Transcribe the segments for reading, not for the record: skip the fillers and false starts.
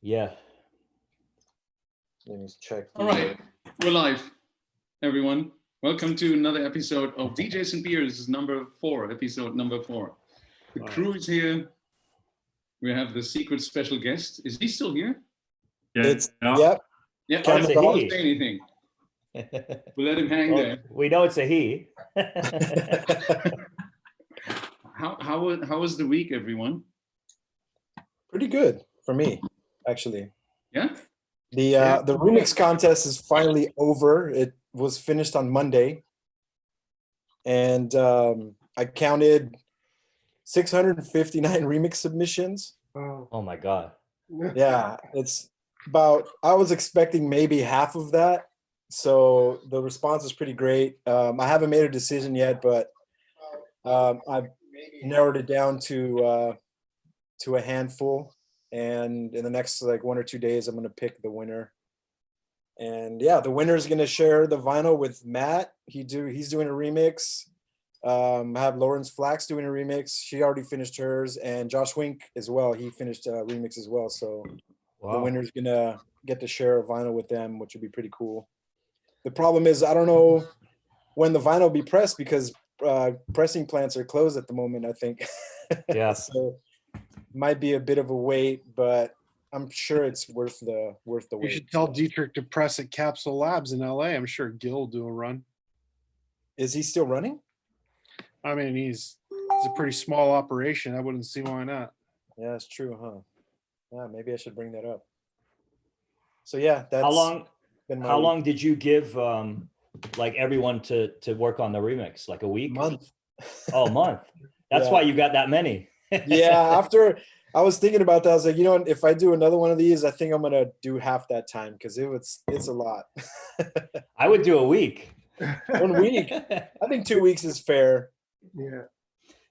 Yeah. Let me check. All right, we're live, everyone. Welcome to another episode of DJs and Beers, episode number 4. The crew is here. We have the secret special guest. Is he still here? Yep. Yeah, It's a don't he. say anything. We'll let him hang there. We know it's a he. How was the week, everyone? Pretty good for me, actually. Yeah? The remix contest is finally over. It was finished on Monday. And I counted 659 remix submissions. Oh my God. Yeah, it's about, I was expecting maybe half of that. So the response is pretty great. I haven't made a decision yet, but I've narrowed it down to a handful. And in the next like 1 or 2 days, I'm going to pick the winner. And yeah, the winner is going to share the vinyl with Matt. He's doing a remix. I have Lawrence Flax doing a remix. She already finished hers, and Josh Wink as well. He finished a remix as well. So the winner's going to get to share a vinyl with them, which would be pretty cool. The problem is I don't know when the vinyl will be pressed because pressing plants are closed at the moment, I think. Yeah. So might be a bit of a wait, but I'm sure it's worth the wait. You should tell Dietrich to press at Capsule Labs in LA. I'm sure Gil will do a run. Is he still running? I mean, it's a pretty small operation. I wouldn't see why not. Yeah, that's true, huh? Yeah, maybe I should bring that up. So yeah, that's how long did you give like everyone to work on the remix? Like a week? Month. Oh, a month. That's why you got that many. Yeah, after I was thinking about that, I was like, if I do another one of these, I think I'm gonna do half that time because it's a lot. I would do a week. 1 week. I think 2 weeks is fair. Yeah.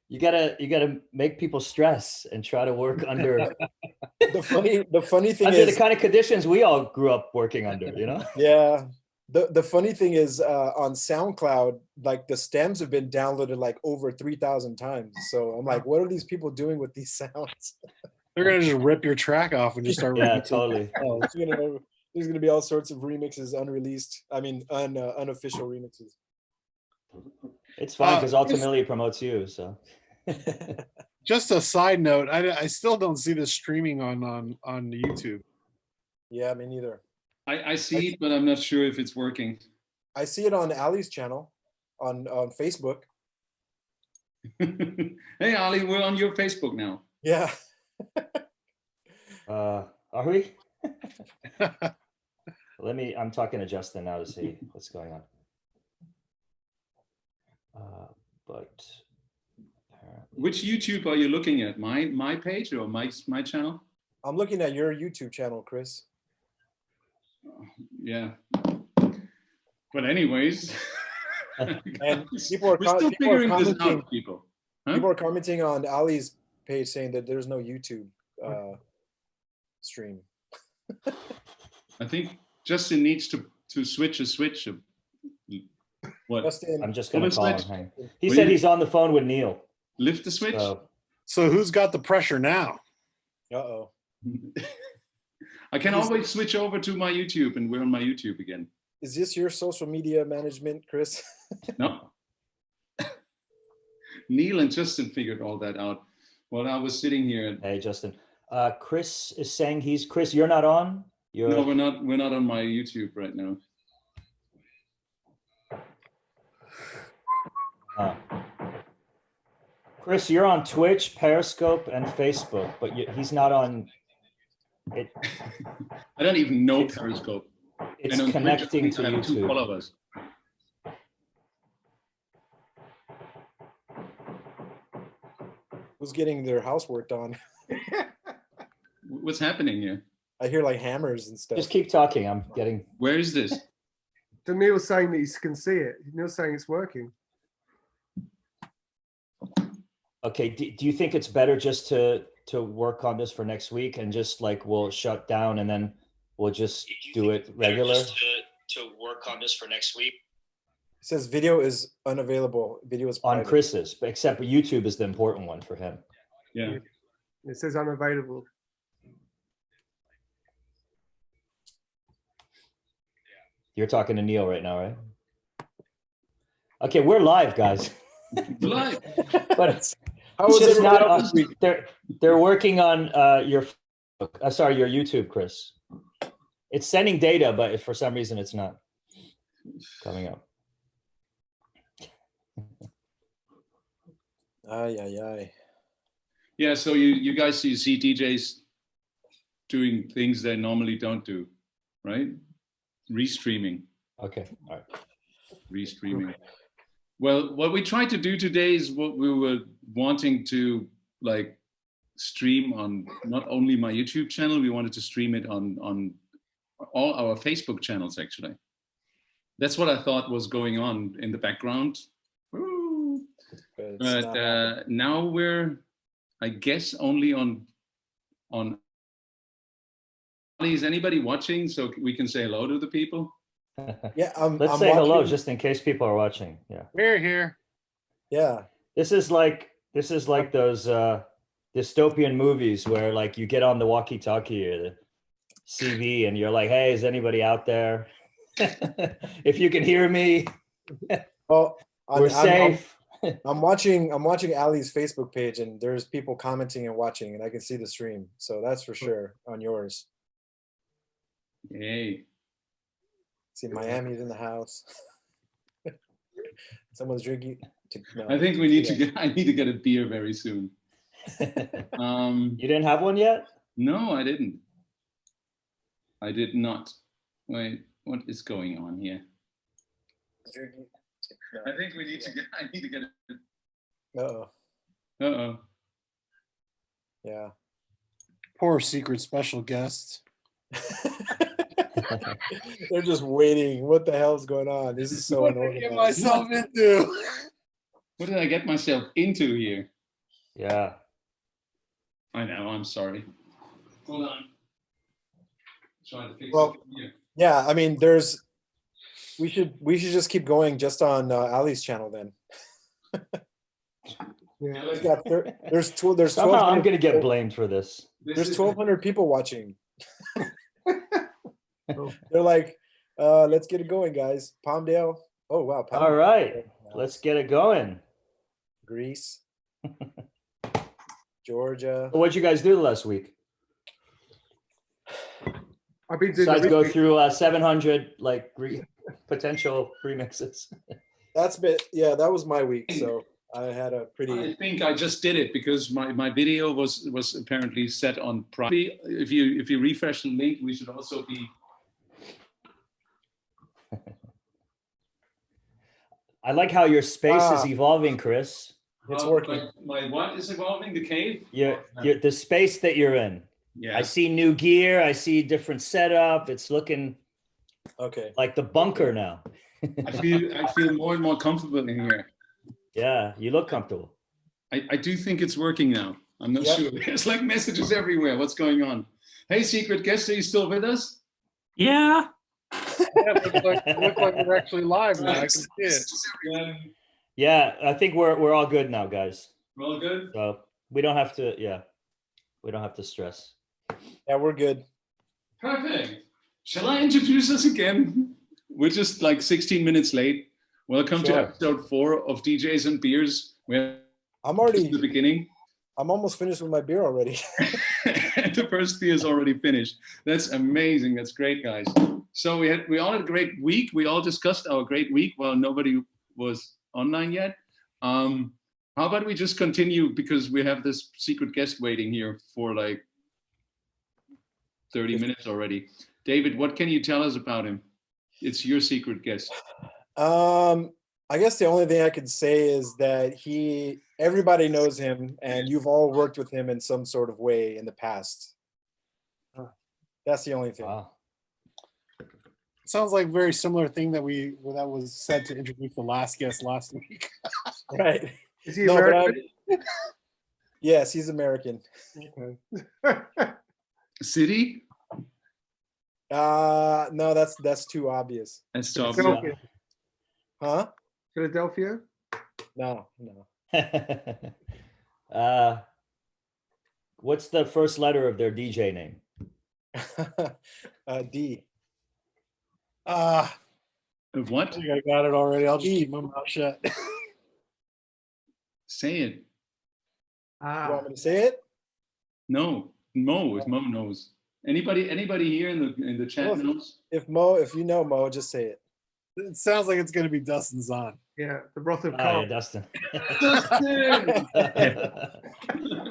You gotta make people stress and try to work under the funny thing under is the kind of conditions we all grew up working under, Yeah. The funny thing is on SoundCloud, like the stems have been downloaded like over 3,000 times. So I'm like, what are these people doing with these sounds? They're gonna just rip your track off and just start. Yeah, totally. There's gonna be all sorts of remixes unreleased. I mean, unofficial remixes. It's fine because ultimately it promotes you. So. Just a side note, I still don't see this streaming on YouTube. Yeah, me neither. I see it, but I'm not sure if it's working. I see it on Ali's channel on Facebook. Hey, Ali, we're on your Facebook now. Yeah. Are we? I'm talking to Justin now to see what's going on. But which YouTube are you looking at? My page or my channel? I'm looking at your YouTube channel, Chris. Yeah. But anyways, and people are commenting on Ali's page saying that there's no YouTube stream. I think Justin needs to switch a switch. What? Justin, I'm just going to call him. He said he's on the phone with Neil. Lift the switch. So who's got the pressure now? Uh-oh. I can always switch over to my YouTube, and we're on my YouTube again. Is this your social media management, Chris? No. Neil and Justin figured all that out while I was sitting here. Hey, Justin. Chris is saying Chris, you're not on? No, we're not on my YouTube right now. Chris, you're on Twitch, Periscope, and Facebook, but he's not on it. I don't even know Periscope. It's connecting to YouTube. 2 followers. Who's getting their house worked on? What's happening here? I hear like hammers and stuff. Just keep talking. I'm getting. Where is this? Neil's saying that he can see it. Neil's saying it's working. Okay. Do you think it's better just to work on this for next week and just like we'll shut down and then we'll just do it regular? To work on this for next week. It says video is unavailable. Video is on private. Chris's, but except YouTube is the important one for him. Yeah. It says unavailable. You're talking to Neil right now, right? Okay, we're live, guys. Live. But it's How was just everybody not else on. this week? They're working on your sorry, your YouTube, Chris. It's sending data, but if for some reason it's not coming up. Ay, ay, ay. Yeah, so you guys you see DJs doing things they normally don't do, right? Restreaming. Okay, all right. Restreaming. Well, what we tried to do today is what we were wanting to like stream on not only my YouTube channel, we wanted to stream it on all our Facebook channels actually. That's what I thought was going on in the background. Woo. But, it's But not happening. now we're, I guess, only on. Is anybody watching so we can say hello to the people? Yeah, Let's I'm say hello watching- just in case people are watching. Yeah. We're here. Yeah, This is like those dystopian movies where like you get on the walkie-talkie or the CV and you're like, hey, is anybody out there? If you can hear me, well, we're safe. I'm watching Ali's Facebook page, and there's people commenting and watching, and I can see the stream. So that's for sure on yours. Hey. See, Miami's in the house. Someone's drinking. No. I think we need to get. I need to get a beer very soon. You didn't have one yet? No, I didn't. I did not. Wait, what is going on here? I think we need to get. I need to get. Uh-oh. Uh-oh. Yeah. Poor secret special guests. They're just waiting. What the hell's going on? This is so What did I get unorganized. myself into? What did I get myself into here? Yeah. I know. I'm sorry. Hold on. Trying to fix Well, it here. Yeah, I mean, we should just keep going just on Ali's channel then. Yeah. He's got there's Somehow I'm 1,200 gonna get people- blamed for this. There's 1,200 people watching. Oh. They're like, let's get it going, guys. Palmdale. Oh wow. Palmdale. All right, let's get it going. Greece. Georgia. So what'd you guys do last week? I've been doing Besides the go remix. through 700 like potential remixes. Yeah, that was my week. So I had a I pretty. think I just did it because my video was apparently set on private. If you refresh the link, we should also be. I like how your space is Ah. evolving, Chris. It's working. My what is evolving? The cave? The space that you're in. Yeah. I see new gear. I see different setup. It's looking Okay. like the bunker now. I feel more and more comfortable in here. Yeah, you look comfortable. I do think it's working now. I'm not Yep. sure. There's like messages everywhere. What's going on? Hey, secret guest, are you still with us? Yeah. Yeah, it look like we're actually live now. I can see it. Yeah, Yeah, I think we're all good now, guys. we're all good. So we don't have to. Yeah, we don't have to stress. Yeah, we're good. Perfect. Shall I introduce us again? We're just like 16 minutes late. Welcome Sure. to episode 4 of DJs and Beers. We're I'm at the already. beginning. I'm almost finished with my beer already. And the first beer is already finished. That's amazing. That's great, guys. So we all had a great week. We all discussed our great week while nobody was online yet. How about we just continue because we have this secret guest waiting here for like 30 minutes already. David, what can you tell us about him? It's your secret guest. I guess the only thing I could say is that everybody knows him, and you've all worked with him in some sort of way in the past. That's the only thing. Wow. Sounds like a very similar thing that was said to introduce the last guest last week. Right. Is he No, but American? yes, he's American. City? No, that's too obvious. That's top. Philadelphia. Huh? Philadelphia? No. What's the first letter of their DJ name? D. Of I what? think I got it already. I'll just keep my mouth shut. Say it. You Ah, want me to say it? No, Mo. If Mo knows. Anybody here in the chat Well, knows? if you know Mo, just say it. It sounds like it's going to be Dustin's on. yeah, the broth of Oh, yeah, Khan. Dustin. Dustin!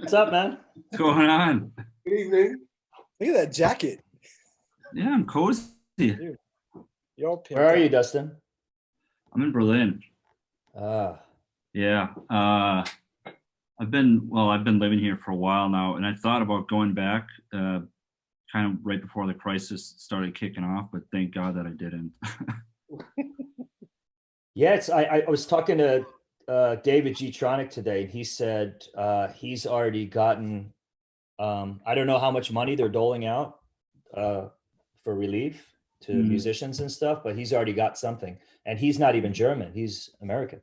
What's up, man? What's going on? Good evening. Look at that jacket. Yeah, I'm cozy. You're all pimped Where are you, out. Dustin? I'm in Berlin. Ah, Yeah. I've been living here for a while now, and I thought about going back kind of right before the crisis started kicking off, but thank God that I didn't. yeah. I was talking to David G. Tronic today, and he said he's already gotten. I don't know how much money they're doling out for relief to Mm. musicians and stuff, but he's already got something, and he's not even German; he's American.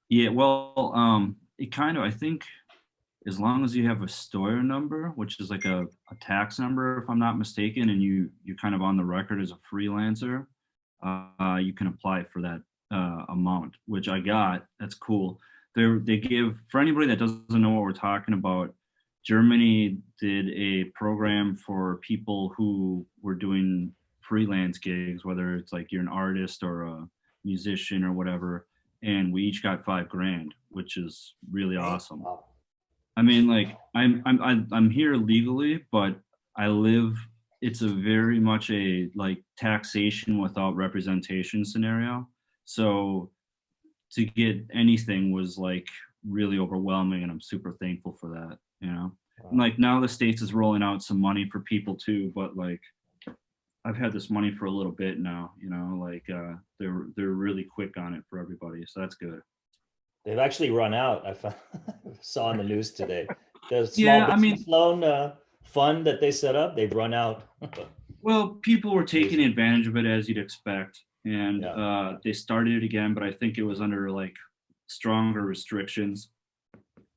Yeah, well, it kind of, I think as long as you have a Steuer number, which is like a tax number, if I'm not mistaken, and you're kind of on the record as a freelancer, you can apply for that amount, which I got. That's cool. They give, for anybody that doesn't know what we're talking about, Germany did a program for people who were doing freelance gigs, whether it's like you're an artist or a musician or whatever, and we each got $5,000, which is really awesome. Wow. I mean, like I'm here legally, but I live. It's a very much a like taxation without representation scenario. So to get anything was like really overwhelming, and I'm super thankful for that. You know, and like now the States is rolling out some money for people too, but like I've had this money for a little bit now. You know, like they're really quick on it for everybody, so that's good. They've actually run out. Saw on the news today. The small Yeah, I mean, business loan fund that they set up, they've run out. well, people were taking Crazy. advantage of it as you'd expect, and Yeah. they started it again, but I think it was under like stronger restrictions.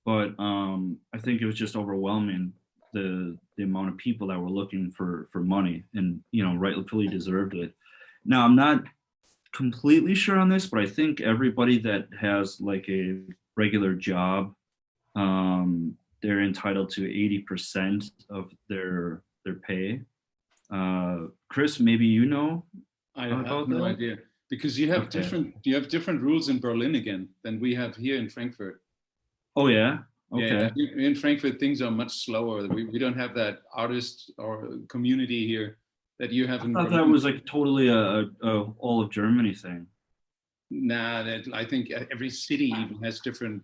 But I think it was just overwhelming the amount of people that were looking for money, and you know, rightfully deserved it. Now, I'm not completely sure on this, but I think everybody that has like a regular job, they're entitled to 80% of their pay. Chris, maybe you know I about have no that? idea because you have Okay. different rules in Berlin again than we have here in Frankfurt. Oh yeah. Okay. Yeah, in Frankfurt things are much slower. We don't have that artist or community here that you have I in thought that Berlin. was like totally a all of Germany thing. Nah, I think every city even has different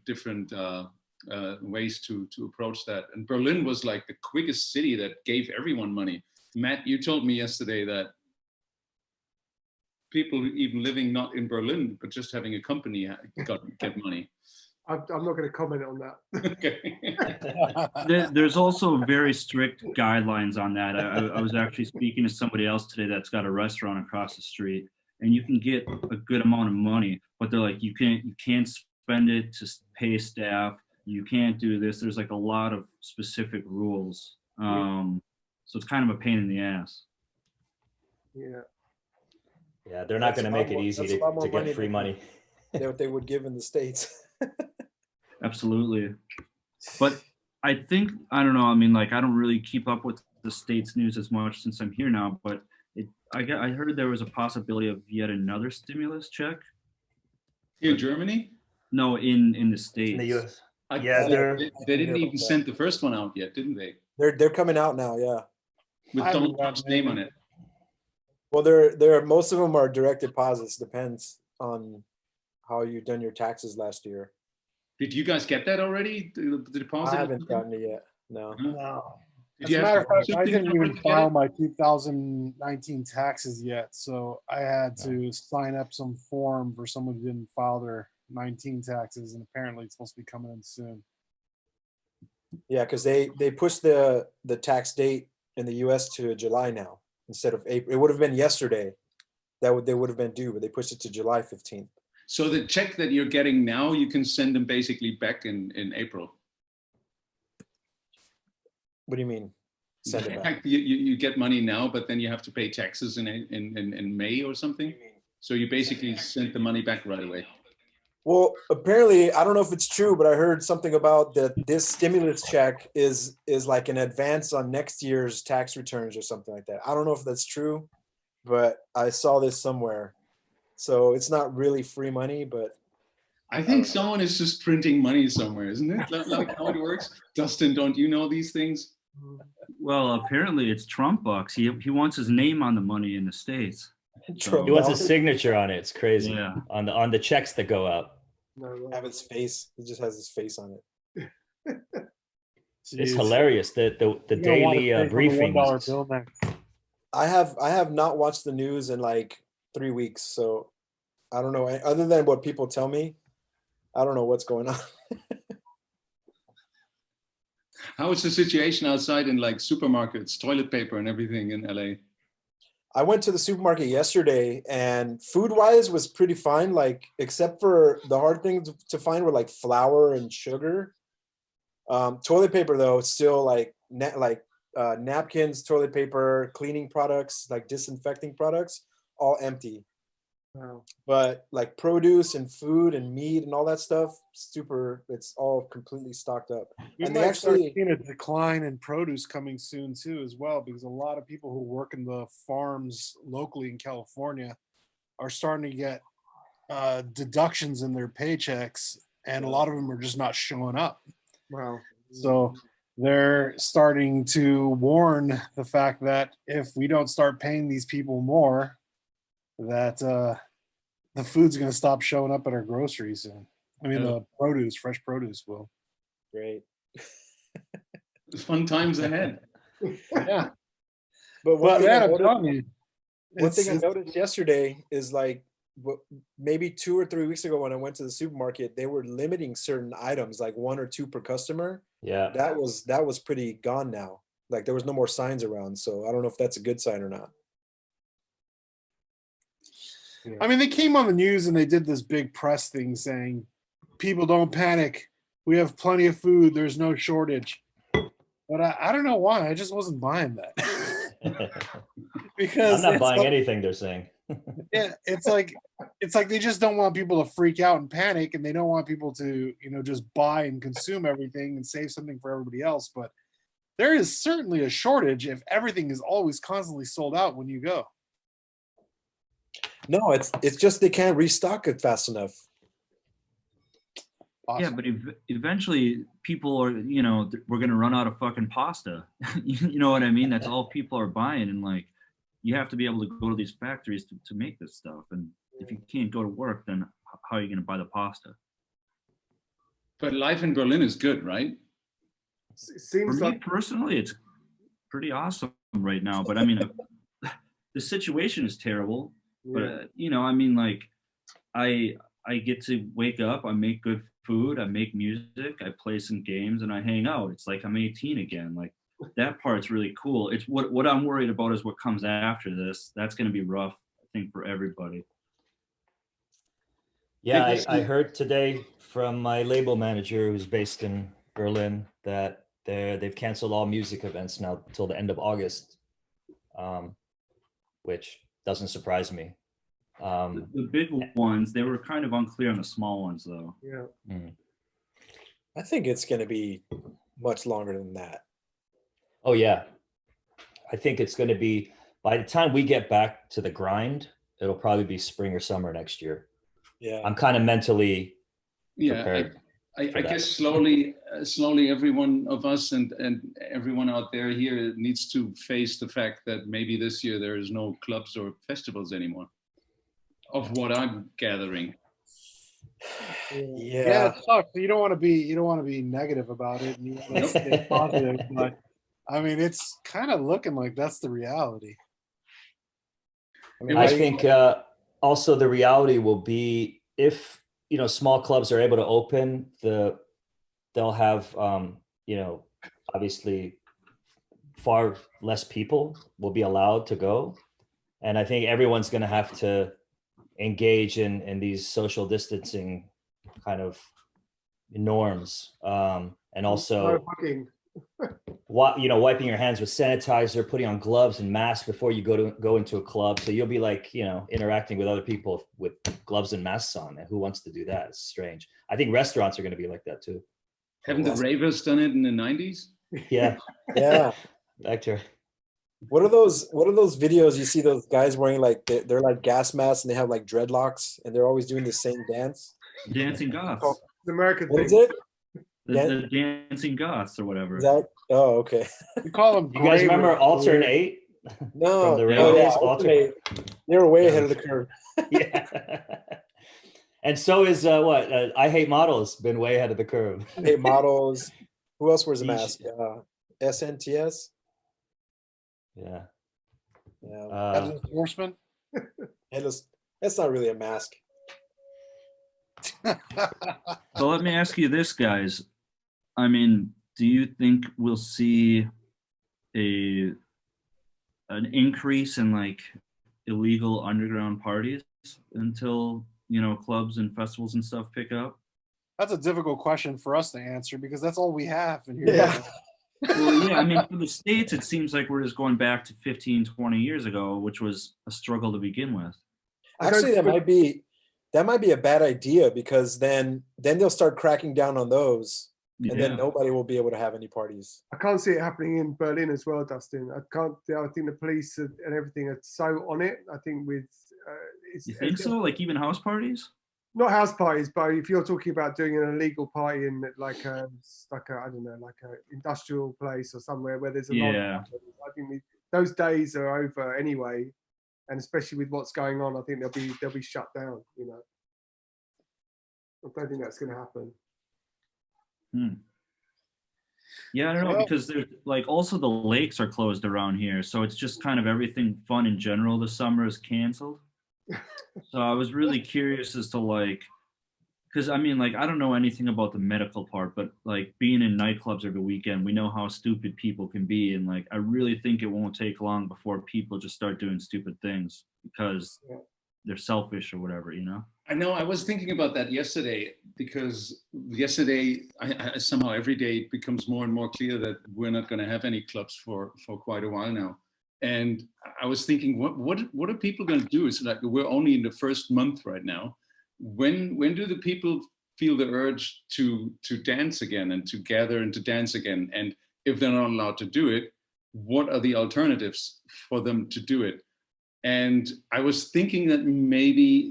ways to approach that. And Berlin was like the quickest city that gave everyone money. Matt, you told me yesterday that people even living not in Berlin but just having a company get money. I'm not going to comment on that. Okay. There's also very strict guidelines on that. I was actually speaking to somebody else today that's got a restaurant across the street, and you can get a good amount of money, but they're like, you can't spend it to pay staff. You can't do this. There's like a lot of specific rules. So it's kind of a pain in the ass. Yeah. Yeah, they're not That's going to a lot make it more- easy that's a lot to more get money free than- money. Than what they would give in the States. Absolutely. But I think, I don't know, I mean, like, I don't really keep up with the States news as much since I'm here now, but I heard there was a possibility of yet another stimulus check. Here in Germany? No, in the States. In the U.S. I- Yeah, they're- they didn't hear even about that. send the first one out yet, didn't they? They're coming out now, yeah. With I haven't Donald Trump's gotten name any. on it. Well, they're most of them are direct deposits. Depends on how you've done your taxes last year. Did you guys get that already? The deposit? I haven't gotten it yet. No. No. Did As you a have matter of to do fact, I something didn't in order even to get file it? my 2019 taxes yet, so I had to sign up some form for someone who didn't file their 19 taxes, and apparently it's supposed to be coming in soon. Yeah, because they pushed the tax date in the U.S. to July now instead of April. It would have been yesterday that they would have been due, but they pushed it to July 15th. So the check that you're getting now, you can send them basically back in April. What do you mean? Send it back. Like you get money now, but then you have to pay taxes in May or something. So you basically sent the money back right away. Well, apparently, I don't know if it's true, but I heard something about that this stimulus check is like an advance on next year's tax returns or something like that. I don't know if that's true, but I saw this somewhere. So it's not really free money, but I think someone is just printing money somewhere, isn't it? Like how it works. Dustin, don't you know these things? Well, apparently it's Trump bucks. He wants his name on the money in the States. Trump He wants a dollars signature on it. It's crazy. Yeah. On the checks that go out. have his face. It just has his face on it. It's Jeez. hilarious. The You're gonna wanna daily pay for the briefings. $1 bill next. I have not watched the news in like 3 weeks, so I don't know. Other than what people tell me, I don't know what's going on. How is the situation outside in like supermarkets, toilet paper and everything in LA? I went to the supermarket yesterday, and food-wise was pretty fine. Like, except for the hard things to find were like flour and sugar. Toilet paper though, it's still like napkins, toilet paper, cleaning products, like disinfecting products, all empty. Wow. But like produce and food and meat and all that stuff, it's all completely stocked up. We And they might start actually, seeing a decline in produce coming soon too, as well, because a lot of people who work in the farms locally in California are starting to get deductions in their paychecks, and a lot of them are just not showing up. Wow. So they're starting to warn the fact that if we don't start paying these people more, that the food's going to stop showing up at our groceries soon. I mean, the produce, fresh produce will. great. Fun times ahead. Yeah. But one But thing man, I I'm noticed, telling you, one thing I it's- noticed yesterday is like maybe 2 or 3 weeks ago when I went to the supermarket, they were limiting certain items, like 1 or 2 per customer. Yeah. That was pretty gone now. Like there was no more signs around. So I don't know if that's a good sign or not. I mean, they came on the news and they did this big press thing saying, people don't panic. We have plenty of food. There's no shortage. But I don't know why. I just wasn't buying that. Because I'm not it's buying like, anything they're saying. yeah, it's like they just don't want people to freak out and panic, and they don't want people to, just buy and consume everything and save something for everybody else. But there is certainly a shortage if everything is always constantly sold out when you go. No, it's just they can't restock it fast enough. Yeah, but eventually people are, we're going to run out of fucking pasta. You know what I mean? That's all people are buying. And like, you have to be able to go to these factories to make this stuff. And if you can't go to work, then how are you going to buy the pasta? But life in Berlin is good, right? It For seems me like personally, it's pretty awesome right now. But I mean, the situation is terrible. But I mean, like, I get to wake up, I make good food, I make music, I play some games, and I hang out. It's like I'm 18 again. Like that part's really cool. It's what I'm worried about is what comes after this. That's going to be rough, I think, for everybody. Yeah, I heard today from my label manager who's based in Berlin that they've canceled all music events now till the end of August, which doesn't surprise me. The big ones, they were kind of unclear on the small ones, though. yeah. I think it's going to be much longer than that. Oh yeah, I think it's going to be, by the time we get back to the grind, it'll probably be spring or summer next year. Yeah. I'm kind of mentally prepared. I guess slowly every one of us and everyone out there here needs to face the fact that maybe this year there is no clubs or festivals anymore, of what I'm gathering. Yeah. It sucks. You don't want to be negative about it, and you want to stay positive. But I mean, it's kind of looking like that's the reality. I think also the reality will be if small clubs are able to open, they'll have obviously far less people will be allowed to go, and I think everyone's going to have to engage in these social distancing kind of norms, and also wiping your hands with sanitizer, putting on gloves and masks before you go into a club. So you'll be like, interacting with other people with gloves and masks on. And who wants to do that? It's strange. I think restaurants are going to be like that too. Haven't the ravers done it in the 90s? Yeah. Yeah. Vector. What are those videos you see those guys wearing like they're like gas masks and they have like dreadlocks and they're always doing the same dance? Dancing goths. The American What is thing. it? The dancing goths or whatever. Is that? Oh, okay. We call them. You guys remember Alternate? No. From the Oh, yeah, Ravens? Alternate. They were way ahead of the curve. Yeah. And so is I Hate Models been way ahead of the curve. Hey, models. Who else wears a mask? SNTS. Yeah. Yeah. Headless Horseman. Headless. That's not really a mask. So let me ask you this, guys. I mean, do you think we'll see an increase in like illegal underground parties until clubs and festivals and stuff pick up? That's a difficult question for us to answer because that's all we have in here. Yeah. Well, yeah, I mean, for the States, it seems like we're just going back to 15, 20 years ago, which was a struggle to begin with. Actually, that might be a bad idea because then they'll start cracking down on those, and then nobody will be able to have any parties. I can't see it happening in Berlin as well, Dustin. I think the police and everything are so on it. I think with You think so? Like even house parties? Not house parties, but if you're talking about doing an illegal party in like a I don't know, like a industrial place or somewhere where there's a lot of parties, I think those days are over anyway, and especially with what's going on, I think they'll be shut down. I don't think that's going to happen. Yeah, I don't know, because there's like also the lakes are closed around here, so it's just kind of everything fun in general this summer is canceled. So I was really curious as to like, because I mean, like, I don't know anything about the medical part, but like being in nightclubs every weekend, we know how stupid people can be. And like, I really think it won't take long before people just start doing stupid things because they're selfish or whatever, I know. I was thinking about that yesterday because I somehow every day it becomes more and more clear that we're not going to have any clubs for quite a while now. And I was thinking, what are people going to do? It's like we're only in the first month right now. When do the people feel the urge to dance again and to gather and to dance again? And if they're not allowed to do it, what are the alternatives for them to do it? And I was thinking that maybe,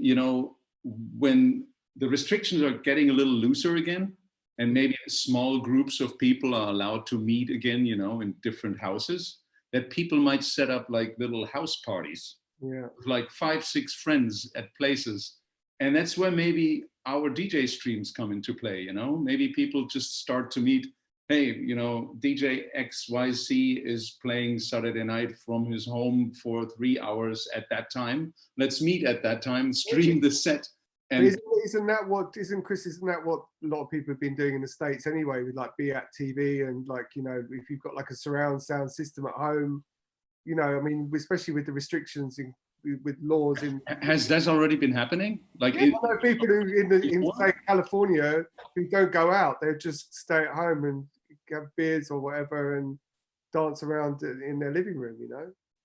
when the restrictions are getting a little looser again, and maybe small groups of people are allowed to meet again, in different houses, that people might set up like little house parties, like 5-6 friends at places. And that's where maybe our DJ streams come into play, maybe people just start to meet, hey, DJ XYZ is playing Saturday night from his home for 3 hours at that time. Let's meet at that time, stream the set. And isn't that what a lot of people have been doing in the States anyway, with like Be At TV and like, if you've got like a surround sound system at home, I mean, especially with the restrictions with laws in. Has that already been happening? Like I know people who in say California who don't go out, they just stay at home and have beers or whatever and dance around in their living room,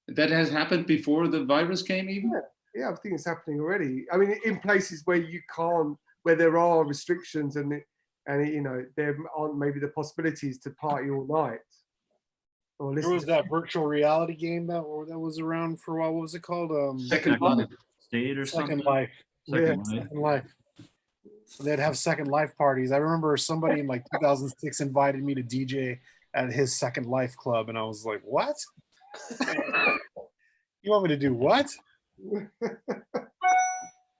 That has happened before the virus came even? Yeah, I think it's happening already. I mean, in places where you can't, where there are restrictions and there aren't maybe the possibilities to party all night. Or There was that virtual reality game that was around for a while. What was it called? Second Life. State or Second something? Life. Second Life. So they'd have Second Life parties. I remember somebody in like 2006 invited me to DJ at his Second Life club, and I was like, "What? You want me to do what?"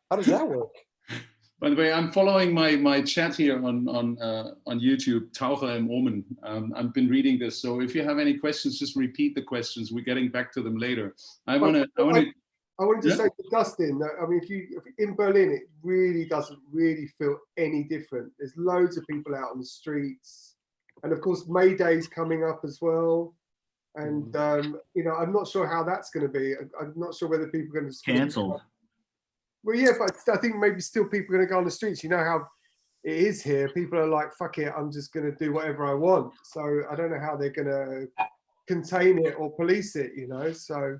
How does that work? By the way, I'm following my chat here on YouTube, Taucher im Omen. I've been reading this, so if you have any questions, just repeat the questions. We're getting back to them later. I wanted to say to Dustin that, I mean, if in Berlin, it really doesn't really feel any different. There's loads of people out on the streets, and of course May Day's coming up as well. And I'm not sure how that's going to be. I'm not sure whether people are going to Cancelled. Well, yeah, but I think maybe still people are going to go on the streets. You know how it is here, people are like, fuck it, I'm just going to do whatever I want. So I don't know how they're going to contain it or police it, you know. So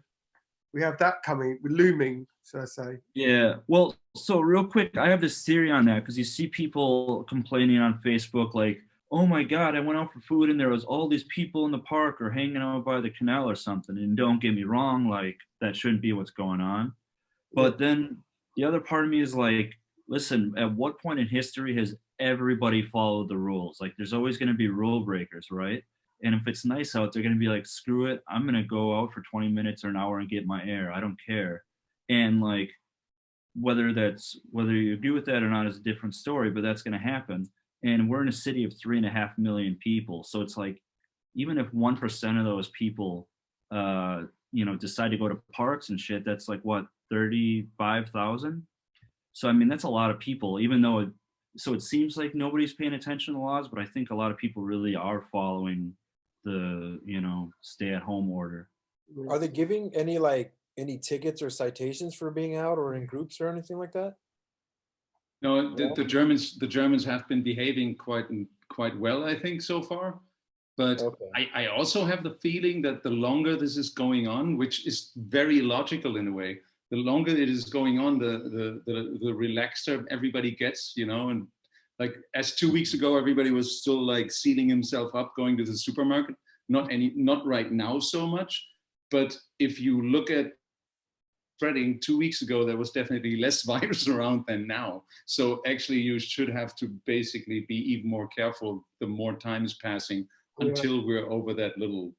we have that coming, looming, should I say. Yeah. Well, so real quick, I have this theory on that because you see people complaining on Facebook like, oh my God, I went out for food and there was all these people in the park or hanging out by the canal or something. And don't get me wrong, like that shouldn't be what's going on. But then the other part of me is like, listen, at what point in history has everybody followed the rules? Like there's always going to be rule breakers, right? And if it's nice out, they're going to be like, screw it, I'm going to go out for 20 minutes or an hour and get my air. I don't care. And like, whether you agree with that or not is a different story, but that's going to happen. And we're in a city of 3.5 million people. So it's like, even if 1% of those people, decide to go to parks and shit, that's like what, 35,000? So, I mean, that's a lot of people, even though so it seems like nobody's paying attention to the laws, but I think a lot of people really are following the, stay at home order. Are they giving any tickets or citations for being out or in groups or anything like that? No, the Germans have been behaving quite well, I think, so far. But okay. I also have the feeling that the longer this is going on, which is very logical in a way, the longer it is going on, the relaxer everybody gets, and like as 2 weeks ago, everybody was still like sealing himself up, going to the supermarket. Not right now so much, but if you look at spreading 2 weeks ago, there was definitely less virus around than now. So actually you should have to basically be even more careful the more time is passing until we're over that little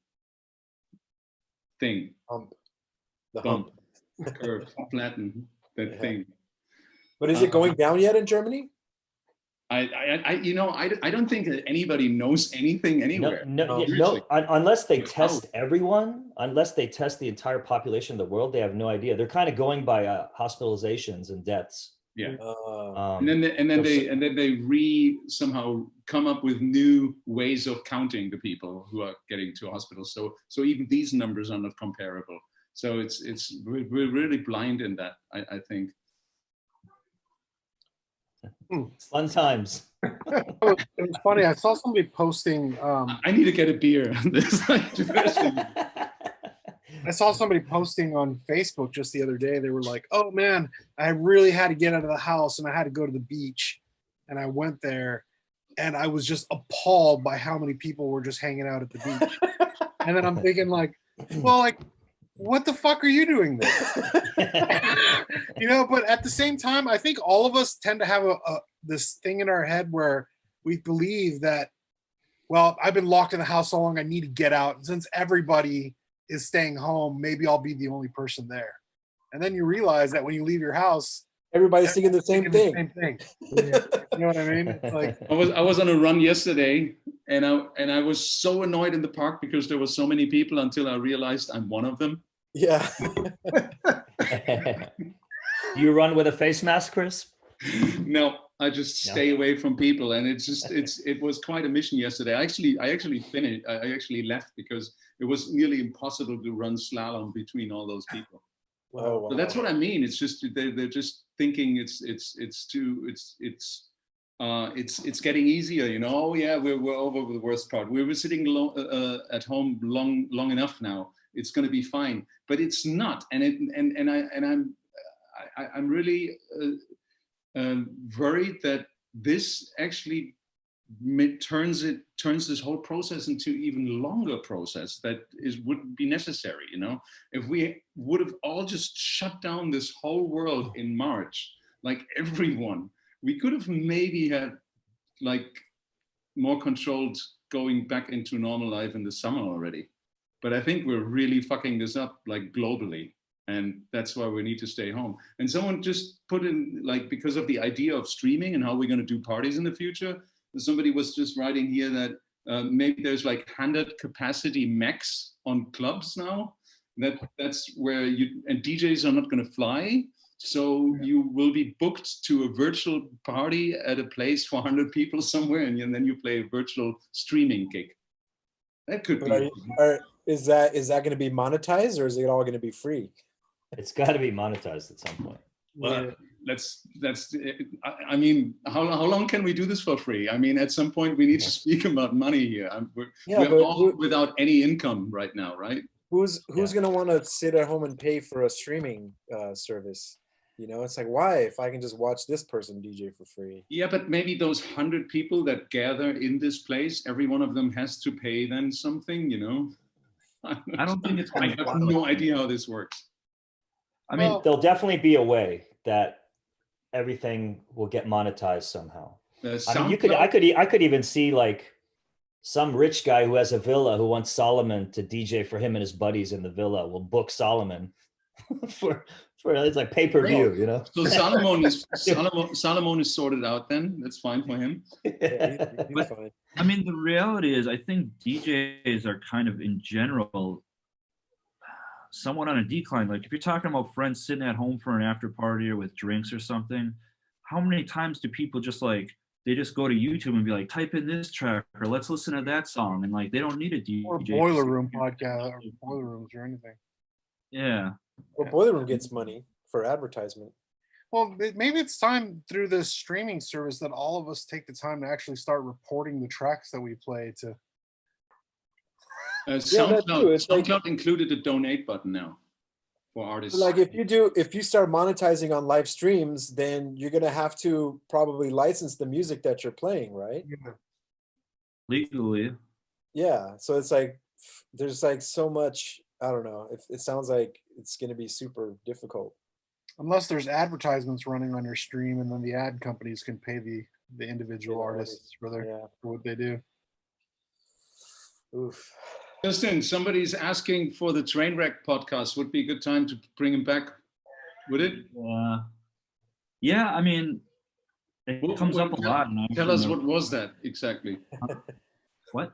thing. Bump. Curve, flatten that thing. But is it going down yet in Germany? I don't think that anybody knows anything anywhere. No, unless they test everyone, unless they test the entire population of the world, they have no idea. They're kind of going by hospitalizations and deaths. Yeah. And then they somehow come up with new ways of counting the people who are getting to hospitals. So even these numbers are not comparable. So we're really blind in that, I think. Fun times. It was funny. I saw somebody posting. I need to get a beer. I saw somebody posting on Facebook just the other day. They were like, "Oh man, I really had to get out of the house and I had to go to the beach." And I went there, and I was just appalled by how many people were just hanging out at the beach. And then I'm thinking, like, well, like, what the fuck are you doing there? But at the same time, I think all of us tend to have this thing in our head where we believe that, well, I've been locked in the house so long, I need to get out. And since everybody is staying home, maybe I'll be the only person there. And then you realize that when you leave your house, everybody's thinking the same thing. You know what I mean? It's like, I was on a run yesterday, and I was so annoyed in the park because there were so many people until I realized I'm one of them. Yeah. You run with a face mask, Chris? No, I just stay away from people, and it was quite a mission yesterday. I actually finished. I actually left because it was nearly impossible to run slalom between all those people. Oh, wow. So that's what I mean. It's just they're just thinking it's getting easier, Oh yeah, we're over the worst part. We were sitting at home long enough now. It's going to be fine, but it's not. And I'm really worried that this actually turns this whole process into even longer process that wouldn't be necessary. If we would have all just shut down this whole world in March, like everyone, we could have maybe had like more controlled going back into normal life in the summer already. But I think we're really fucking this up like globally. And that's why we need to stay home. And someone just put in, like, because of the idea of streaming and how we're going to do parties in the future, somebody was just writing here that maybe there's like 100 capacity max on clubs now. That's where and DJs are not going to fly. So you will be booked to a virtual party at a place for 100 people somewhere, and then you play a virtual streaming gig. That could be. Is that going to be monetized, or is it all going to be free? It's got to be monetized at some point. Well, I mean, how long can we do this for free? I mean, at some point we need to speak about money here. We're all without any income right now, right? Who's gonna want to sit at home and pay for a streaming service? You know, it's like, why, if I can just watch this person DJ for free? Yeah, but maybe those 100 people that gather in this place, every one of them has to pay then something, you know? I don't think it's. I have no idea how this works. I mean, There'll definitely be a way that everything will get monetized somehow. I mean, I could even see like some rich guy who has a villa who wants Solomon to DJ for him and his buddies in the villa will book Solomon for it's like pay-per-view, you know. So Solomon is sorted out then. That's fine for him. He's fine. I mean, the reality is, I think DJs are kind of in general somewhat on a decline. Like if you're talking about friends sitting at home for an after party or with drinks or something, how many times do people just like, they just go to YouTube and be like, type in this track or let's listen to that song, and like they don't need a DJ. Or Boiler Room podcast or Boiler Rooms or anything. Yeah. Well, Boiler Room gets money for advertisement. Well, maybe it's time through this streaming service that all of us take the time to actually start reporting the tracks that we play to. SoundCloud included a donate button now for artists. Like if you start monetizing on live streams, then you're gonna have to probably license the music that you're playing, right? Yeah. Legally. Yeah. So it's like there's like so much. I don't know. It sounds like it's gonna be super difficult. Unless there's advertisements running on your stream, and then the ad companies can pay the individual artists for what they do. Oof. Justin, somebody's asking for the Trainwreck podcast. Would be a good time to bring him back, would it? Yeah, I mean, it comes up a lot. Tell us, what was that exactly? What?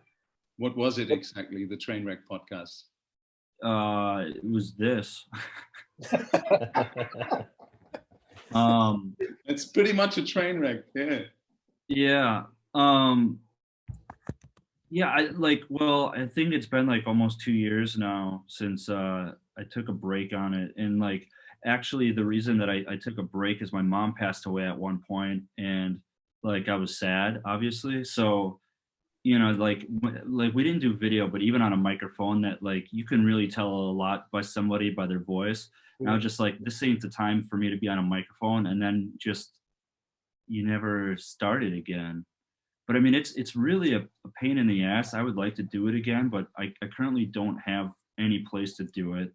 What was it exactly, the Trainwreck podcast? It was this. It's pretty much a train wreck. Yeah. Yeah. Yeah, I think it's been like almost 2 years now since I took a break on it. And like, actually the reason that I took a break is my mom passed away at one point, and like I was sad, obviously. So, you know, like we didn't do video, but even on a microphone, that like you can really tell a lot by somebody by their voice. And I was just like, this ain't the time for me to be on a microphone. And then just, you never started again. But I mean, it's really a pain in the ass. I would like to do it again, but I currently don't have any place to do it.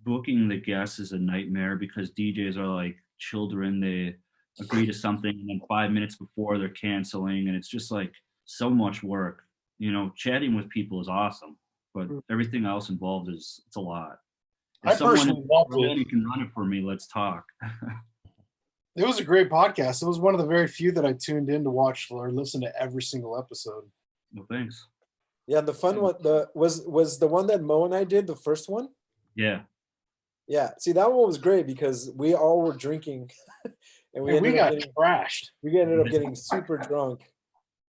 Booking the guests is a nightmare because DJs are like children. They agree to something and then 5 minutes before they're canceling. And it's just like so much work. You know, chatting with people is awesome, but everything else involved it's a lot. If I personally love it. You can run it for me. Let's talk. It was a great podcast. It was one of the very few that I tuned in to watch or listen to every single episode. Well, thanks. Yeah, the fun one was the one that Mo and I did, the first one. Yeah. Yeah. See, that one was great because we all were drinking and we got trashed. We ended up getting super drunk.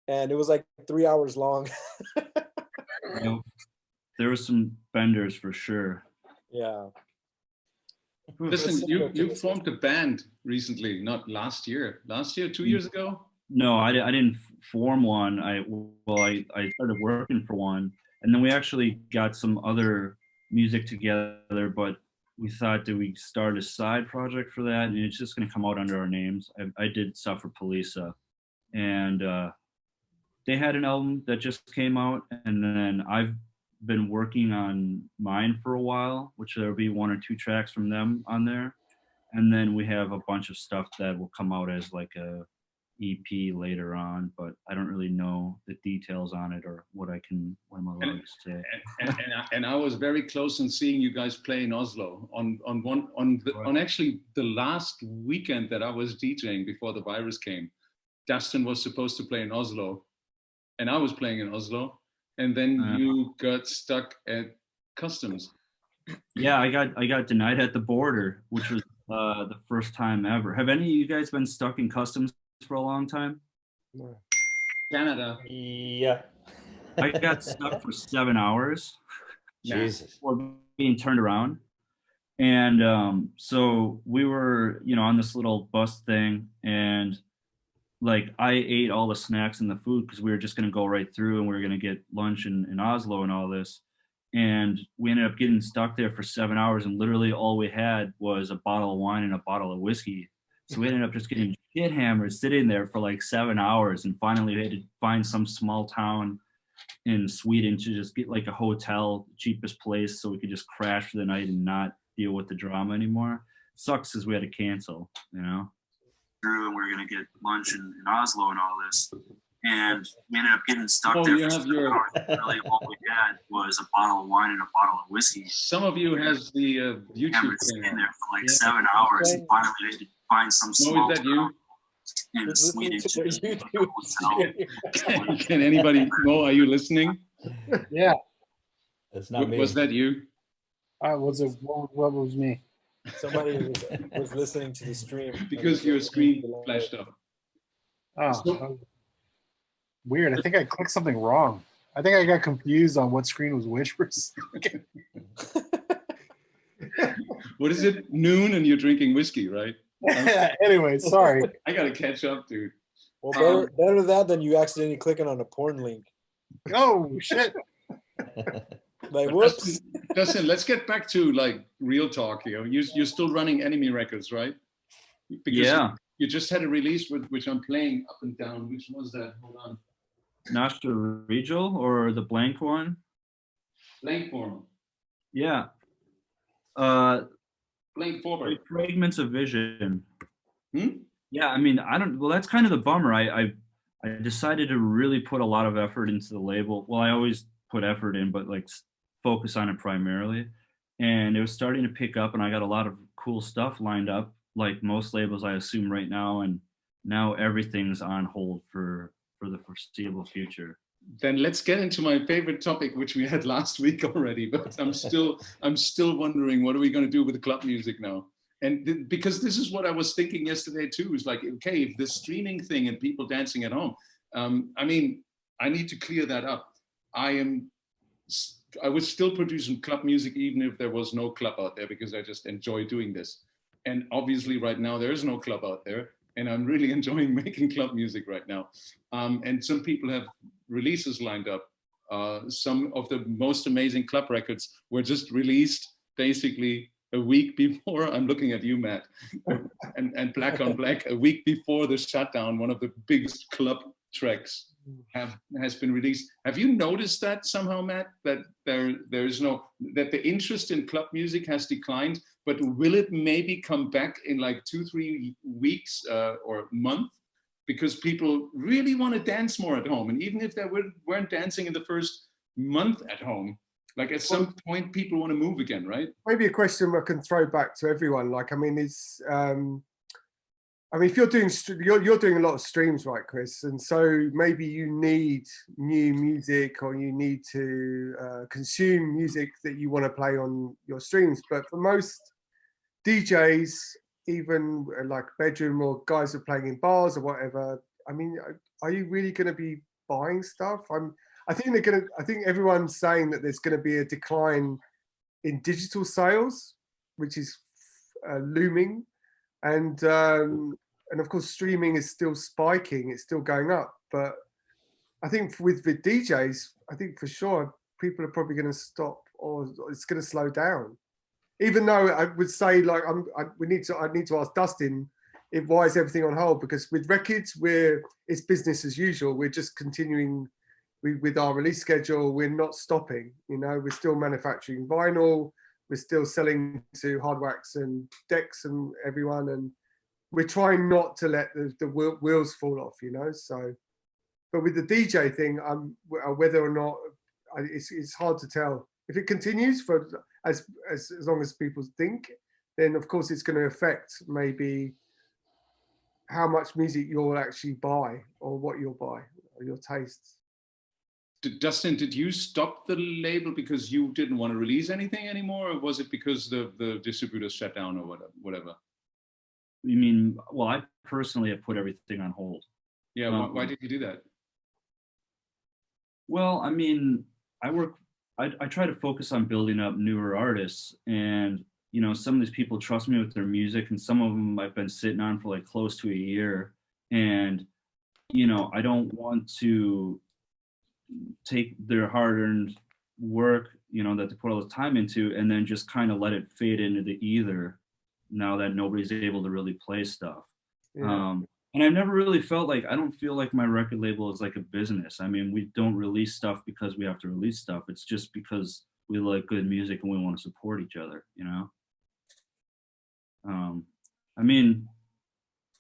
And it was like 3 hours long. You know, there was some benders for sure. Yeah. Listen, you formed a band recently, not last year. Last year, 2 years ago? No, I didn't form one. I started working for one, and then we actually got some other music together, but we thought, do we start a side project for that? And it's just going to come out under our names. I did stuff for Polisa, and they had an album that just came out, and then I've been working on mine for a while, which there'll be 1 or 2 tracks from them on there. And then we have a bunch of stuff that will come out as like a EP later on, but I don't really know the details on it or what I'm allowed to say. And I was very close in seeing you guys play in Oslo on actually the last weekend that I was DJing before the virus came. Dustin was supposed to play in Oslo, and I was playing in Oslo. And then you got stuck at customs. Yeah, I got denied at the border, which was the first time ever. Have any of you guys been stuck in customs for a long time? Canada. Yeah. I got stuck for 7 hours. Jesus. Or being turned around. And so we were, on this little bus thing, and like I ate all the snacks and the food because we were just going to go right through and we were going to get lunch in Oslo and all this. And we ended up getting stuck there for 7 hours, and literally all we had was a bottle of wine and a bottle of whiskey. So we ended up just getting shit hammered sitting there for like 7 hours, and finally we had to find some small town in Sweden to just get like a hotel, cheapest place, so we could just crash for the night and not deal with the drama anymore. Sucks because we had to cancel, Through, and we were gonna get lunch in Oslo and all this, and we ended up getting stuck there. You for have your. Really, all we had was a bottle of wine and a bottle of whiskey. Some of you has the YouTube thing. In there for like 7 hours, and finally we had to find some small. Is that you? In Sweden. Can anybody know? Are you listening? Yeah. That's not me. Was that you? What was me? Somebody was listening to the stream. Because your screen flashed up. Oh, weird. I think I clicked something wrong. I think I got confused on what screen was which. What is it? Noon and you're drinking whiskey, right? Anyway, sorry. I gotta catch up, dude. Well, better that than you accidentally clicking on a porn link. Oh shit! Like whoops. Justin, let's get back to like real talk here. You're still running Enemy Records, right? Because you just had a release which I'm playing up and down. Which was that? Hold on. Nostra Regal or the blank one? Blank form. Yeah. Blank forward. Fragments of Vision. Yeah, I mean, well, that's kind of the bummer. I decided to really put a lot of effort into the label. Well, I always put effort in, but like focus on it primarily. And it was starting to pick up, and I got a lot of cool stuff lined up, like most labels, I assume, right now. And now everything's on hold for the foreseeable future. Then let's get into my favorite topic, which we had last week already. But I'm still wondering, what are we going to do with the club music now? And because this is what I was thinking yesterday too. Is like, okay, if the streaming thing and people dancing at home, I mean, I need to clear that up. I would still produce some club music even if there was no club out there, because I just enjoy doing this. And obviously right now there is no club out there, and I'm really enjoying making club music right now. And some people have releases lined up. Some of the most amazing club records were just released basically a week before. I'm looking at you, Matt, and Black on Black, a week before the shutdown. One of the biggest club tracks has been released. Have you noticed that somehow, Matt, that that the interest in club music has declined, but will it maybe come back in like 2-3 weeks or month? Because people really want to dance more at home. And even if they weren't dancing in the first month at home, like at some point people want to move again, right? Maybe a question I can throw back to everyone. Like, I mean, if you're doing a lot of streams, right, Chris? And so maybe you need new music, or you need to consume music that you want to play on your streams. But for most DJs, even like bedroom or guys who are playing in bars or whatever, I mean, are you really going to be buying stuff? I think everyone's saying that there's going to be a decline in digital sales, which is looming, and of course streaming is still spiking, it's still going up. But I think with the DJs, I think for sure people are probably going to stop, or it's going to slow down. Even though I would say, like, I need to ask Dustin, why is everything on hold? Because with records, it's business as usual. We're just continuing with our release schedule. We're not stopping. We're still manufacturing vinyl. We're still selling to Hardwax and Dex and everyone, and we're trying not to let the wheels fall off. So, but with the DJ thing, whether or not it's hard to tell. If it continues for as long as people think, then of course it's going to affect maybe how much music you'll actually buy, or what you'll buy, or your tastes. Dustin, did you stop the label because you didn't want to release anything anymore, or was it because the distributors shut down or whatever? You mean, well, I personally have put everything on hold. Yeah, why did you do that? Well, I mean, I try to focus on building up newer artists, and you know, some of these people trust me with their music, and some of them I've been sitting on for like close to a year. And, you know, I don't want to take their hard-earned work, you know, that they put all this time into, and then just kind of let it fade into the ether now that nobody's able to really play stuff. Yeah. And I've never really felt like, I don't feel like my record label is like a business. I mean, we don't release stuff because we have to release stuff. It's just because we like good music and we want to support each other, you know? I mean,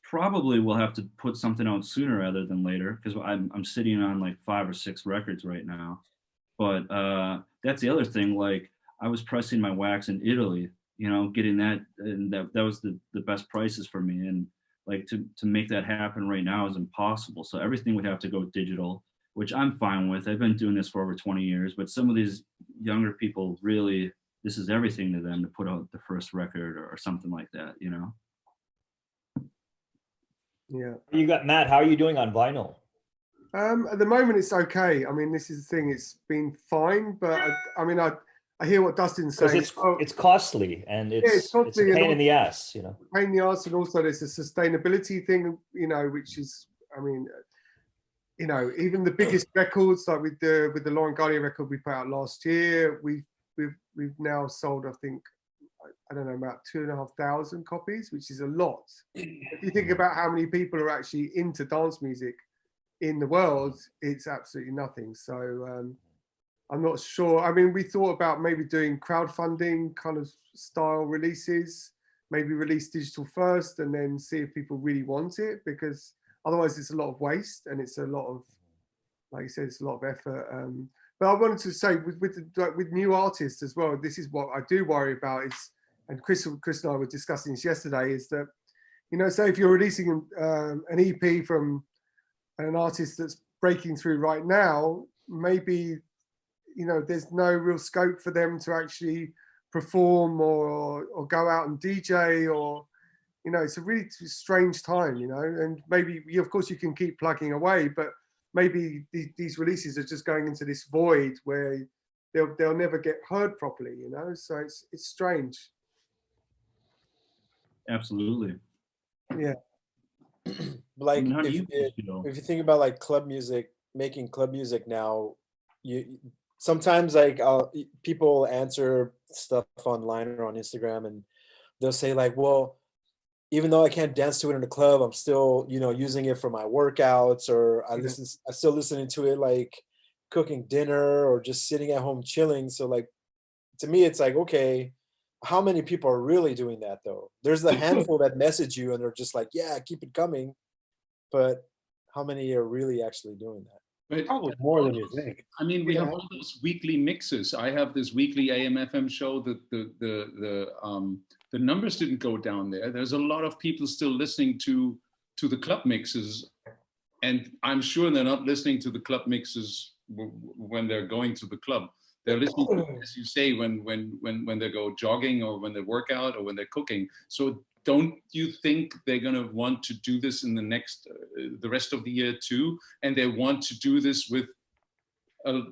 probably we'll have to put something out sooner rather than later, because I'm sitting on like 5 or 6 records right now. But that's the other thing. Like, I was pressing my wax in Italy, you know, getting that, and that was the best prices for me. And like to make that happen right now is impossible. So everything would have to go digital, which I'm fine with. I've been doing this for over 20 years, but some of these younger people really, this is everything to them to put out the first record or something like that, you know? Yeah. You got Matt. How are you doing on vinyl? At the moment, it's okay. I mean, this is the thing; it's been fine, but I mean, I hear what Dustin's Because saying. it's costly and it's a costly and pain in the ass, you know. pain in the arse, and also there's a sustainability thing, you know, which is, I mean, you know, even the biggest records, like with the Lauren Garnier record we put out last year, we've now sold, I think, I don't know, about 2,500 copies, which is a lot. If you think about how many people are actually into dance music in the world, it's absolutely nothing. So I'm not sure. I mean, we thought about maybe doing crowdfunding kind of style releases, maybe release digital first and then see if people really want it, because otherwise it's a lot of waste and it's a lot of, like you said, it's a lot of effort. But I wanted to say with new artists as well, this is what I do worry about is, and Chris and I were discussing this yesterday, is that, you know, say if you're releasing an EP from an artist that's breaking through right now, maybe, you know, there's no real scope for them to actually perform or go out and DJ, or, you know, it's a really strange time, you know, and maybe of course you can keep plugging away, but maybe these releases are just going into this void where they'll never get heard properly, you know, so it's strange. Absolutely. Yeah. Like, I mean, how do if you feel? you think about like club music, making club music now, you sometimes like people answer stuff online or on Instagram, and they'll say like, well, even though I can't dance to it in the club, I'm still, you know, using it for my workouts, or I still listening to it like cooking dinner or just sitting at home chilling. So like, to me, it's like, okay, how many people are really doing that though? There's the handful that message you and they're just like, yeah, keep it coming. But how many are really actually doing that? But Probably more than you think. I mean, we have Yeah. all those weekly mixes. I have this weekly AM/FM show. The numbers didn't go down there. There's a lot of people still listening to the club mixes, and I'm sure they're not listening to the club mixes when they're going to the club. They're listening to, as you say, when they go jogging or when they work out or when they're cooking. So don't you think they're going to want to do this in the rest of the year too? And they want to do this with a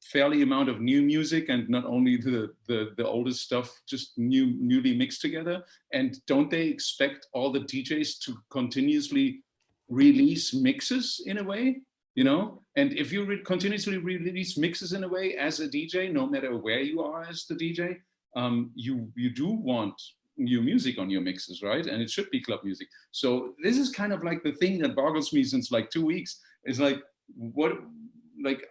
fairly amount of new music, and not only the oldest stuff, just newly mixed together. And don't they expect all the DJs to continuously release mixes in a way, you know? And if you continuously release mixes in a way as a DJ, no matter where you are as the DJ, you do want new music on your mixes, right? And it should be club music. So this is kind of like the thing that boggles me since like 2 weeks. Is like, what, like,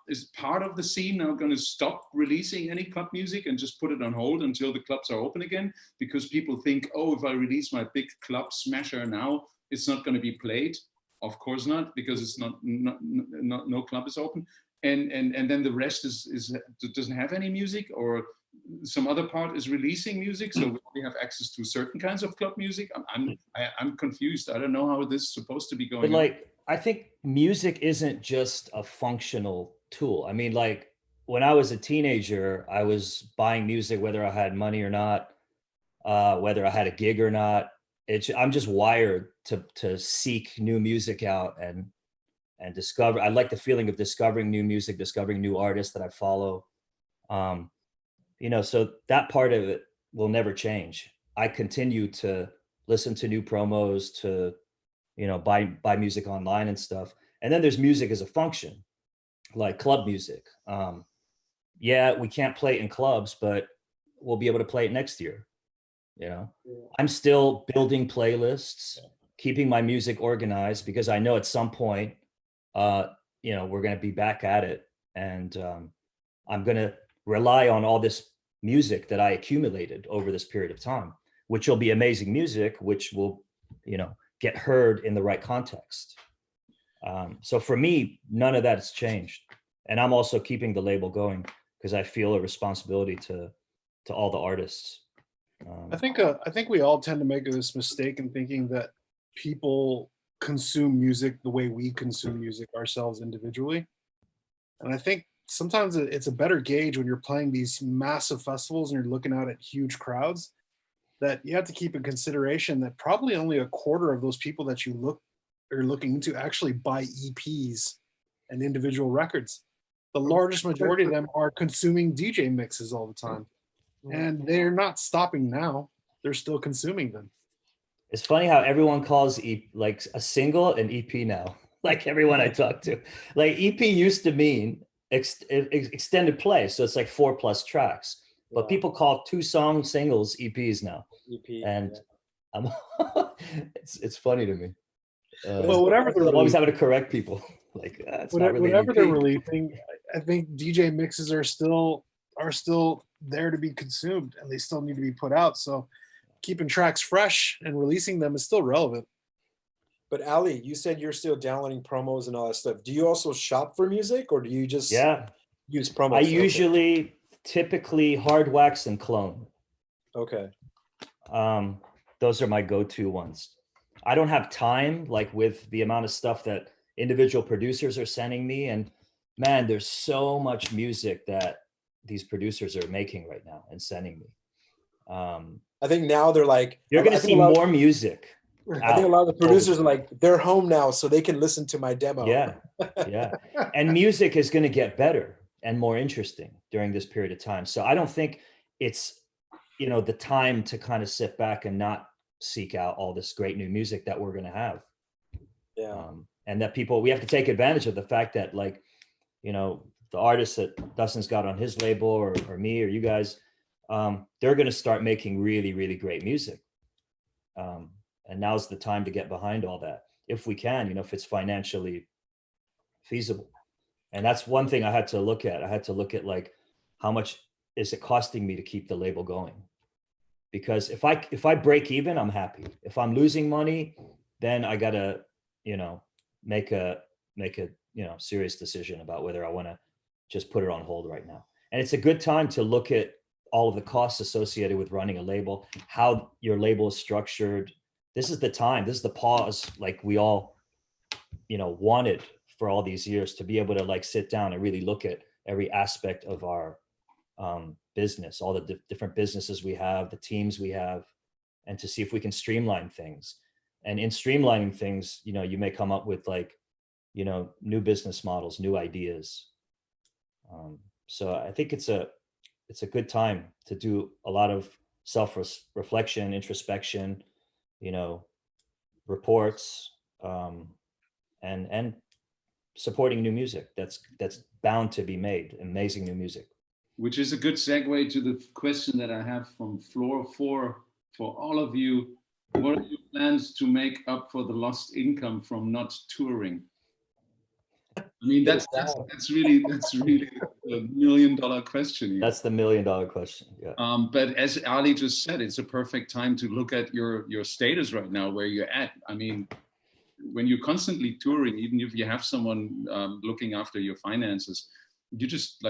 is part of the scene now going to stop releasing any club music and just put it on hold until the clubs are open again? Because people think, oh, if I release my big club smasher now, it's not going to be played. Of course not, because it's no club is open. And then the rest doesn't have any music, or some other part is releasing music, so we only have access to certain kinds of club music. I'm confused. I don't know how this is supposed to be going. But like, I think music isn't just a functional tool. I mean, like when I was a teenager, I was buying music whether I had money or not, whether I had a gig or not. I'm just wired to seek new music out and discover. I like the feeling of discovering new music, discovering new artists that I follow. You know, so that part of it will never change. I continue to listen to new promos, to, you know, buy music online and stuff. And then there's music as a function, like club music. Yeah, we can't play it in clubs, but we'll be able to play it next year. You know, I'm still building playlists, keeping my music organized, because I know at some point, you know, we're going to be back at it. And I'm going to rely on all this music that I accumulated over this period of time, which will be amazing music, which will, you know, get heard in the right context. So for me, none of that has changed. And I'm also keeping the label going because I feel a responsibility to all the artists. I think we all tend to make this mistake in thinking that people consume music the way we consume music ourselves individually. And I think sometimes it's a better gauge when you're playing these massive festivals and you're looking out at huge crowds, that you have to keep in consideration that probably only a quarter of those people that you are looking into actually buy EPs and individual records. The largest majority of them are consuming DJ mixes all the time. And they're not stopping now. They're still consuming them. It's funny how everyone calls like a single an EP now. Like everyone I talk to, like EP used to mean extended play, so it's like 4+ tracks. But people call 2-song singles EPs now. EP, and I'm it's funny to me. Well, whatever they're I'm always having to correct people. Like whatever they're releasing, I think DJ mixes are still there to be consumed, and they still need to be put out. So keeping tracks fresh and releasing them is still relevant. But Ali, you said you're still downloading promos and all that stuff. Do you also shop for music, or do you just use promos? I usually typically hard wax and clone. Okay. Those are my go-to ones. I don't have time, like with the amount of stuff that individual producers are sending me. And man, there's so much music that these producers are making right now and sending me. I think now they're like, you're going to see more music. I think a lot of the producers are like, they're home now, so they can listen to my demo. Yeah. And music is going to get better and more interesting during this period of time. So I don't think it's, you know, the time to kind of sit back and not seek out all this great new music that we're going to have. Yeah. And that we have to take advantage of the fact that, like, you know, the artists that Dustin's got on his label or me or you guys, they're going to start making really, really great music. And now's the time to get behind all that, if we can, you know, if it's financially feasible. And that's one thing I had to look at. I had to look at, like, how much is it costing me to keep the label going? Because if I break even, I'm happy. If I'm losing money, then I gotta, you know, make a you know, serious decision about whether I want to just put it on hold right now. And it's a good time to look at all of the costs associated with running a label, how your label is structured. This is the time, this is the pause, like we all, you know, wanted for all these years, to be able to, like, sit down and really look at every aspect of our business, all the different businesses we have, the teams we have, and to see if we can streamline things. And in streamlining things, you know, you may come up with, like, you know, new business models, new ideas. So I think it's a good time to do a lot of self-reflection, introspection, you know, reports, and supporting new music that's bound to be made, amazing new music. Which is a good segue to the question that I have from floor 4 for all of you. What are your plans to make up for the lost income from not touring? I mean, that's really a $1 million question here. That's the $1 million question. Yeah. But as Ali just said, it's a perfect time to look at your status right now, where you're at. I mean, when you're constantly touring, even if you have someone looking after your finances, you just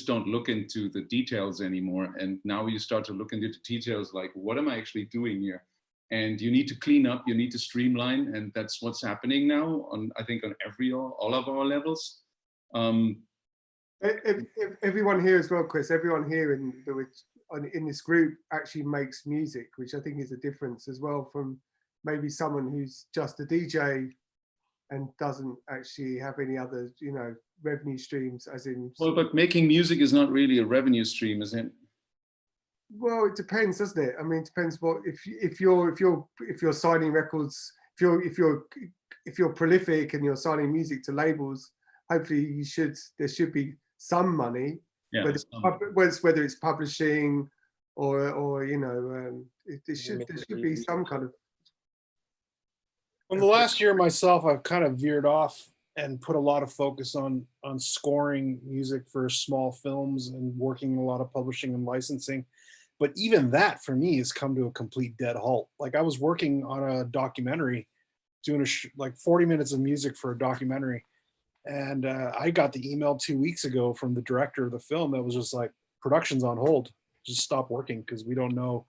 don't look into the details anymore. And now you start to look into the details, like, what am I actually doing here? And you need to clean up, you need to streamline. And that's what's happening now I think on all of our levels. If everyone here as well, Chris, everyone here in this group actually makes music, which I think is a difference as well from maybe someone who's just a DJ and doesn't actually have any other, you know, revenue streams, as in. Well, but making music is not really a revenue stream, is it? Well, it depends, doesn't it? I mean, it depends what if you're signing records, if you're prolific and you're signing music to labels, hopefully there should be some money, Yeah. whether it's publishing or you know, there should be some kind of. In the last year myself, I've kind of veered off and put a lot of focus on scoring music for small films and working in a lot of publishing and licensing. But even that for me has come to a complete dead halt. Like I was working on a documentary, doing like 40 minutes of music for a documentary. And I got the email 2 weeks ago from the director of the film that was just like, production's on hold, just stop working because we don't know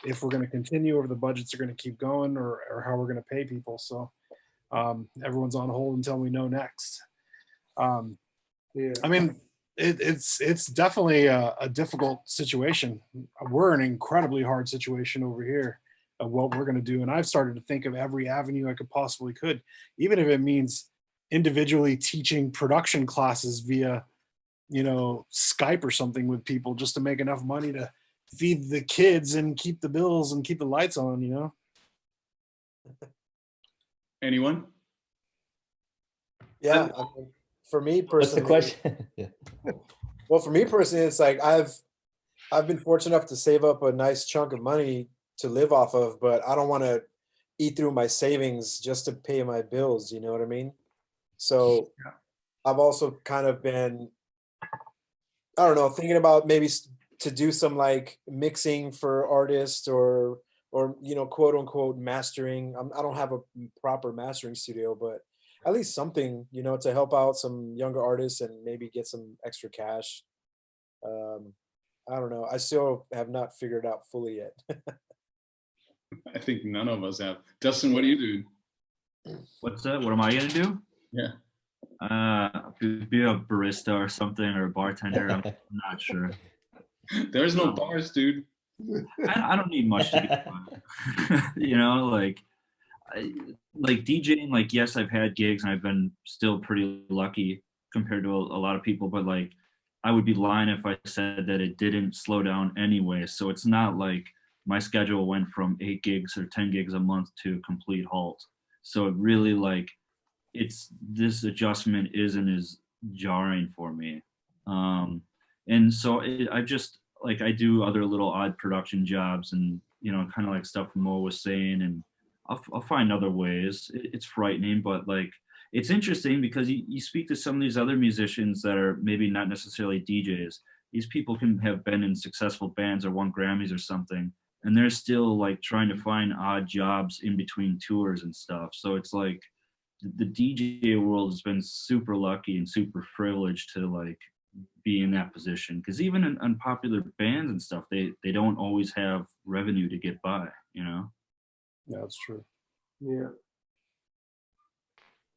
if we're going to continue or the budgets are going to keep going or how we're going to pay people. So everyone's on hold until we know next. Yeah. I mean, it's definitely a difficult situation. We're in an incredibly hard situation over here of what we're going to do. And I've started to think of every avenue I could possibly could, even if it means individually teaching production classes via, you know, Skype or something with people just to make enough money to feed the kids and keep the bills and keep the lights on, you know? Anyone? Yeah, I mean, for me personally, What's the question? Yeah. well, for me personally, it's like I've been fortunate enough to save up a nice chunk of money to live off of, but I don't want to eat through my savings just to pay my bills. You know what I mean? So I've also kind of been, I don't know, thinking about maybe to do some like mixing for artists or you know, quote unquote mastering. I don't have a proper mastering studio, but at least something, you know, to help out some younger artists and maybe get some extra cash. I don't know. I still have not figured it out fully yet. I think none of us have. Dustin, what do you do? What's that? What am I gonna do? Yeah. Be a barista or something or a bartender. I'm not sure. There's no bars, dude. I don't need much to get by. You know, like DJing. Like, yes, I've had gigs and I've been still pretty lucky compared to a lot of people. But like, I would be lying if I said that it didn't slow down anyway. So it's not like my schedule went from 8 gigs or 10 gigs a month to a complete halt. So it really like this adjustment isn't as jarring for me. And so I just like I do other little odd production jobs and you know kind of like stuff Mo was saying and I'll find other ways. It's frightening, but like it's interesting because you speak to some of these other musicians that are maybe not necessarily DJs. These people can have been in successful bands or won Grammys or something, and they're still like trying to find odd jobs in between tours and stuff. So it's like the DJ world has been super lucky and super privileged to like be in that position because even in unpopular bands and stuff, they don't always have revenue to get by, you know. Yeah, that's true. Yeah.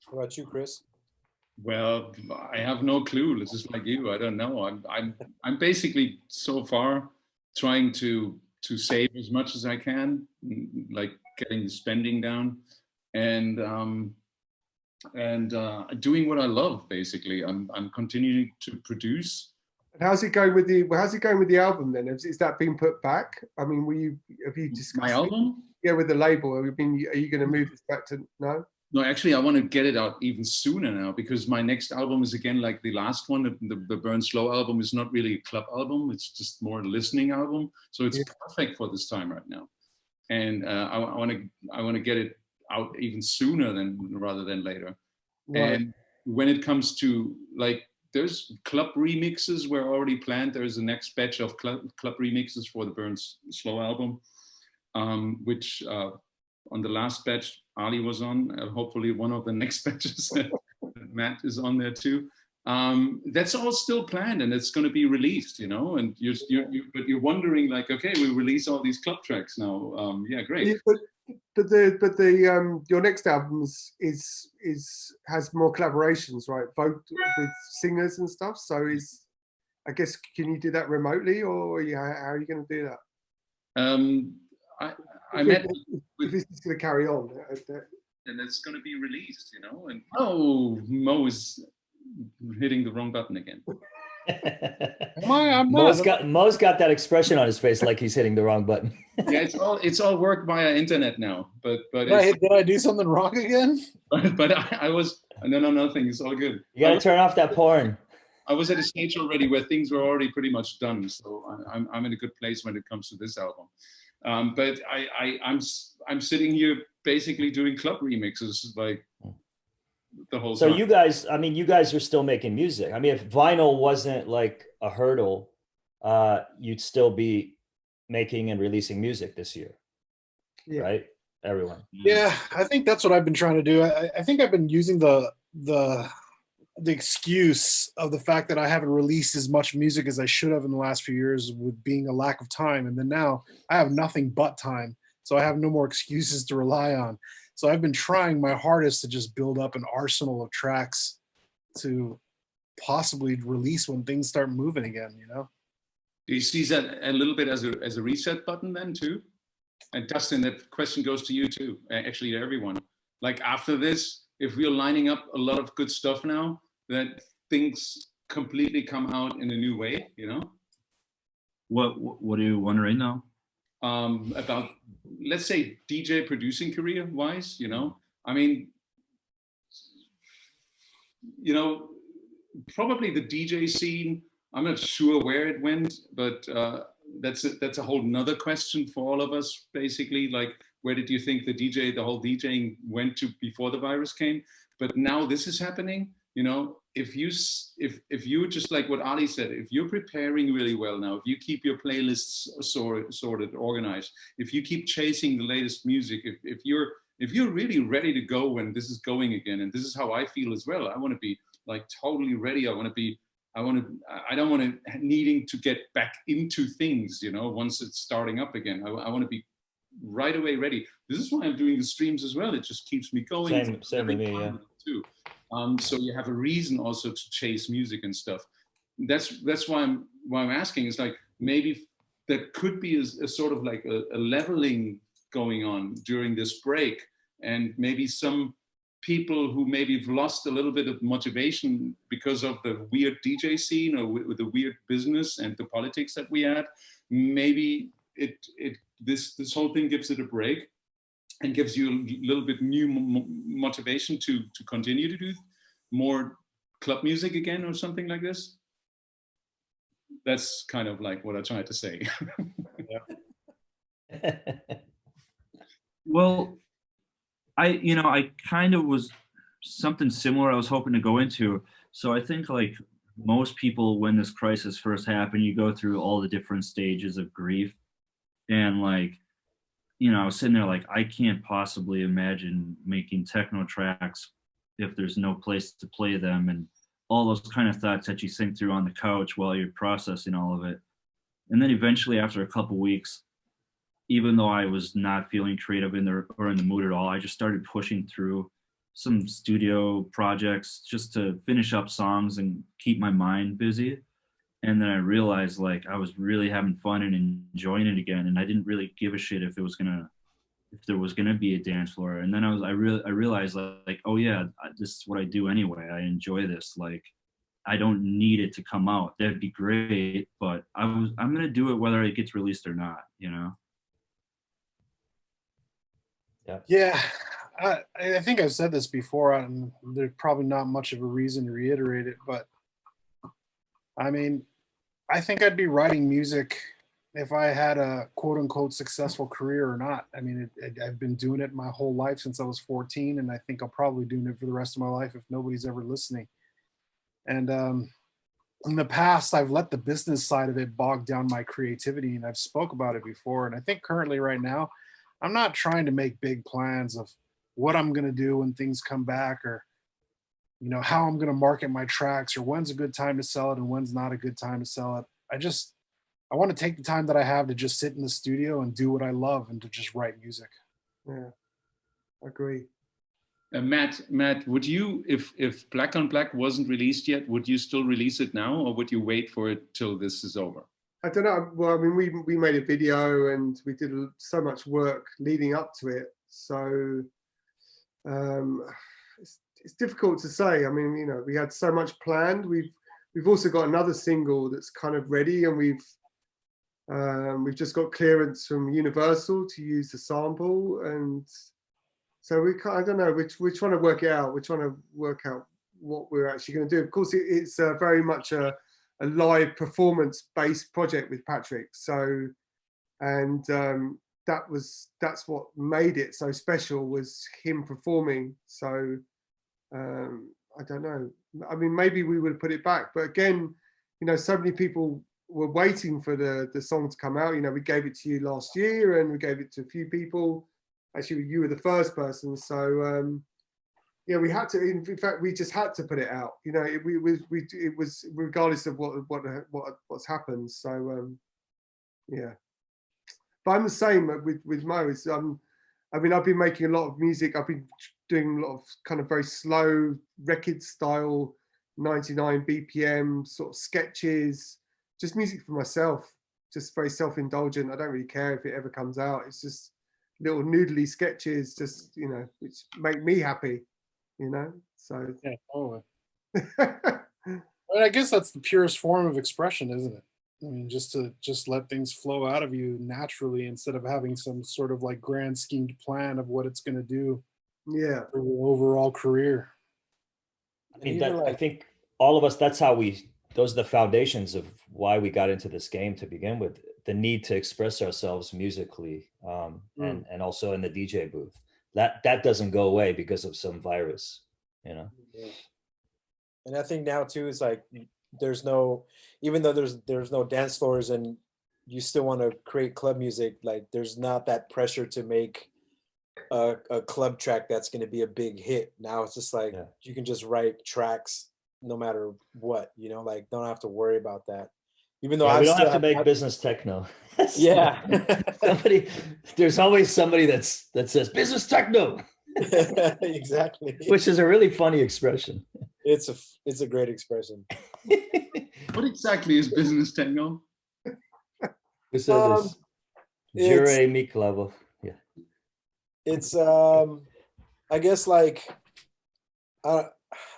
What about you, Chris? Well, I have no clue. This is like you. I don't know. I'm basically so far trying to save as much as I can, like getting the spending down, and doing what I love. Basically, I'm continuing to produce. How's it going with the album then? Is that being put back? I mean, have you discussed My album? Yeah, with the label. Are you going to move this back to no? No, actually, I want to get it out even sooner now because my next album is again like the last one. The Burn Slow album is not really a club album; it's just more a listening album. So it's perfect for this time right now. And I want to get it out even sooner rather than later. Right. And when it comes to like, there's club remixes were already planned. There's a next batch of club remixes for the Burn Slow album, which on the last batch Ali was on. Hopefully one of the next batches Matt is on there too. That's all still planned and it's going to be released, you know. And you're wondering like, okay, we release all these club tracks now. Yeah, great. Yeah, but your next album has more collaborations, right? Both with singers and stuff. So I guess can you do that remotely, or how are you going to do that? I met if this is going to carry on, and it's going to be released, you know. And oh, Mo is hitting the wrong button again. Am I? I'm Mo's not. got that expression on his face like he's hitting the wrong button. Yeah, it's all work via internet now. But Did I do something wrong again? but I was no nothing. It's all good. You got to turn off that porn. I was at a stage already where things were already pretty much done, so I'm in a good place when it comes to this album. But I'm sitting here basically doing club remixes like the whole So time. you guys, I mean, you guys are still making music. I mean, if vinyl wasn't like a hurdle, you'd still be making and releasing music this year, Yeah. right? Everyone. Yeah, I think that's what I've been trying to do. I think I've been using the excuse of the fact that I haven't released as much music as I should have in the last few years with being a lack of time. And then now I have nothing but time. So I have no more excuses to rely on. So I've been trying my hardest to just build up an arsenal of tracks to possibly release when things start moving again, you know? Do you see that a little bit as a reset button then too? And Dustin, that question goes to you too, actually to everyone. Like after this, if we're lining up a lot of good stuff now, that things completely come out in a new way, you know? What are you wondering now? About, let's say, DJ producing career wise, you know? I mean, you know, probably the DJ scene, I'm not sure where it went, but that's a whole nother question for all of us, basically. Like, where did you think the whole DJing went to before the virus came? But now this is happening, you know, if you just like what Ali said, if you're preparing really well now, if you keep your playlists sorted, organized, if you keep chasing the latest music, if you're really ready to go when this is going again, and this is how I feel as well. I want to be like totally ready. I don't want to needing to get back into things, you know, once it's starting up again. I want to be right away ready. This is why I'm doing the streams as well. It just keeps me going. Same with me, yeah. Too. So you have a reason also to chase music and stuff. That's why I'm asking. Is like maybe there could be a sort of like a leveling going on during this break, and maybe some people who maybe have lost a little bit of motivation because of the weird DJ scene or with the weird business and the politics that we had. Maybe this whole thing gives it a break and gives you a little bit new motivation to continue to do more club music again or something like this. That's kind of like what I tried to say. Well, I kind of was something similar I was hoping to go into. So I think like most people, when this crisis first happened, you go through all the different stages of grief. And like, you know, I was sitting there like, I can't possibly imagine making techno tracks if there's no place to play them, and all those kind of thoughts that you think through on the couch while you're processing all of it. And then eventually after a couple weeks, even though I was not feeling creative in the mood at all, I just started pushing through some studio projects just to finish up songs and keep my mind busy. And then I realized like I was really having fun and enjoying it again, and I didn't really give a shit if there was gonna be a dance floor. And then I realized like, oh yeah, this is what I do anyway. I enjoy this. Like, I don't need it to come out. That'd be great, but I'm gonna do it whether it gets released or not. You know. Yeah, I think I've said this before, and there's probably not much of a reason to reiterate it, but I mean, I think I'd be writing music if I had a quote unquote successful career or not. I mean, I've been doing it my whole life since I was 14, and I think I'll probably doing it for the rest of my life if nobody's ever listening. And in the past, I've let the business side of it bog down my creativity, and I've spoke about it before. And I think currently right now, I'm not trying to make big plans of what I'm going to do when things come back, or, you know, how I'm going to market my tracks, or when's a good time to sell it and when's not a good time to sell it. I want to take the time that I have to just sit in the studio and do what I love and to just write music. Yeah, I agree. Matt, would you, if Black on Black wasn't released yet, would you still release it now, or would you wait for it till this is over? I don't know. Well, I mean, we made a video and we did so much work leading up to it. So it's difficult to say. I mean, you know, we had so much planned. we've also got another single that's kind of ready, and we've just got clearance from Universal to use the sample, and so I don't know, we're trying to work it out. We're trying to work out what we're actually going to do. Of course, it's very much a live performance-based project with Patrick. So, and that's what made it so special, was him performing. So, I don't know. I mean, maybe we would have put it back, but again, you know, so many people were waiting for the song to come out. You know, we gave it to you last year, and we gave it to a few people. Actually, you were the first person. So, yeah, we had to. In fact, we just had to put it out. You know, it was regardless of what's happened. So, yeah. But I'm the same with Mo. I mean, I've been making a lot of music. I've been doing a lot of kind of very slow record style, 99 BPM sort of sketches, just music for myself, just very self-indulgent. I don't really care if it ever comes out. It's just little noodly sketches, just, you know, which make me happy, you know. So Yeah, totally. But I guess that's the purest form of expression, isn't it? I mean, just to let things flow out of you naturally instead of having some sort of like grand schemed plan of what it's going to do yeah, for your overall career. I mean, I think all of us, those are the foundations of why we got into this game to begin with. The need to express ourselves musically, and also in the DJ booth. That doesn't go away because of some virus, you know. Yeah. And I think now too is like even though there's no dance floors and you still want to create club music, like there's not that pressure to make a club track that's going to be a big hit. Now it's just like you can just write tracks no matter what, you know, like don't have to worry about that. Even though we don't have to make business techno. Yeah. There's always somebody that says business techno. Exactly. Which is a really funny expression. It's a great expression. What exactly is business techno? Jure mi clavo. Yeah. It's I guess like I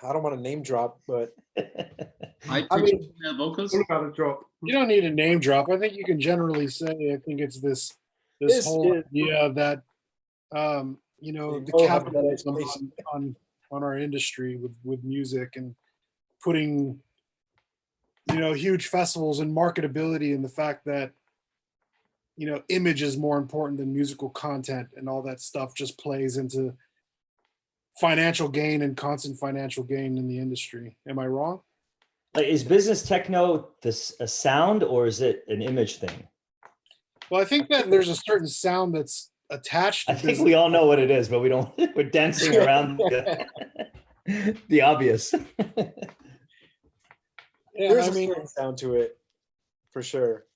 don't want to name drop, but I mean, vocals. About a drop. You don't need a name drop. I think you can generally say, I think it's this whole idea that you know, the capitalism on our industry with music and putting, you know, huge festivals and marketability, and the fact that, you know, image is more important than musical content, and all that stuff just plays into financial gain and constant financial gain in the industry. Am I wrong? Like, is business techno a sound, or is it an image thing? Well, I think that there's a certain sound that's attached to I think we all know what it is, but we're dancing around the obvious. Yeah, there's a certain sound to it, for sure.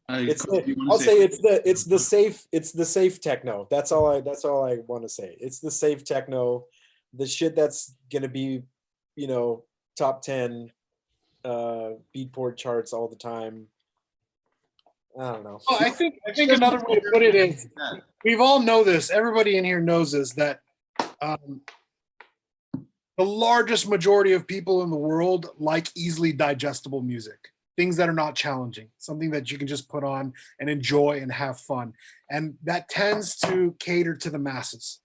It's the safe techno. That's all I want to say. It's the safe techno, the shit that's gonna be, you know, top 10 Beatport charts all the time. I don't know. Well, I think another way to put it is, we've all know this. Everybody in here knows this, that the largest majority of people in the world like easily digestible music, things that are not challenging, something that you can just put on and enjoy and have fun, and that tends to cater to the masses.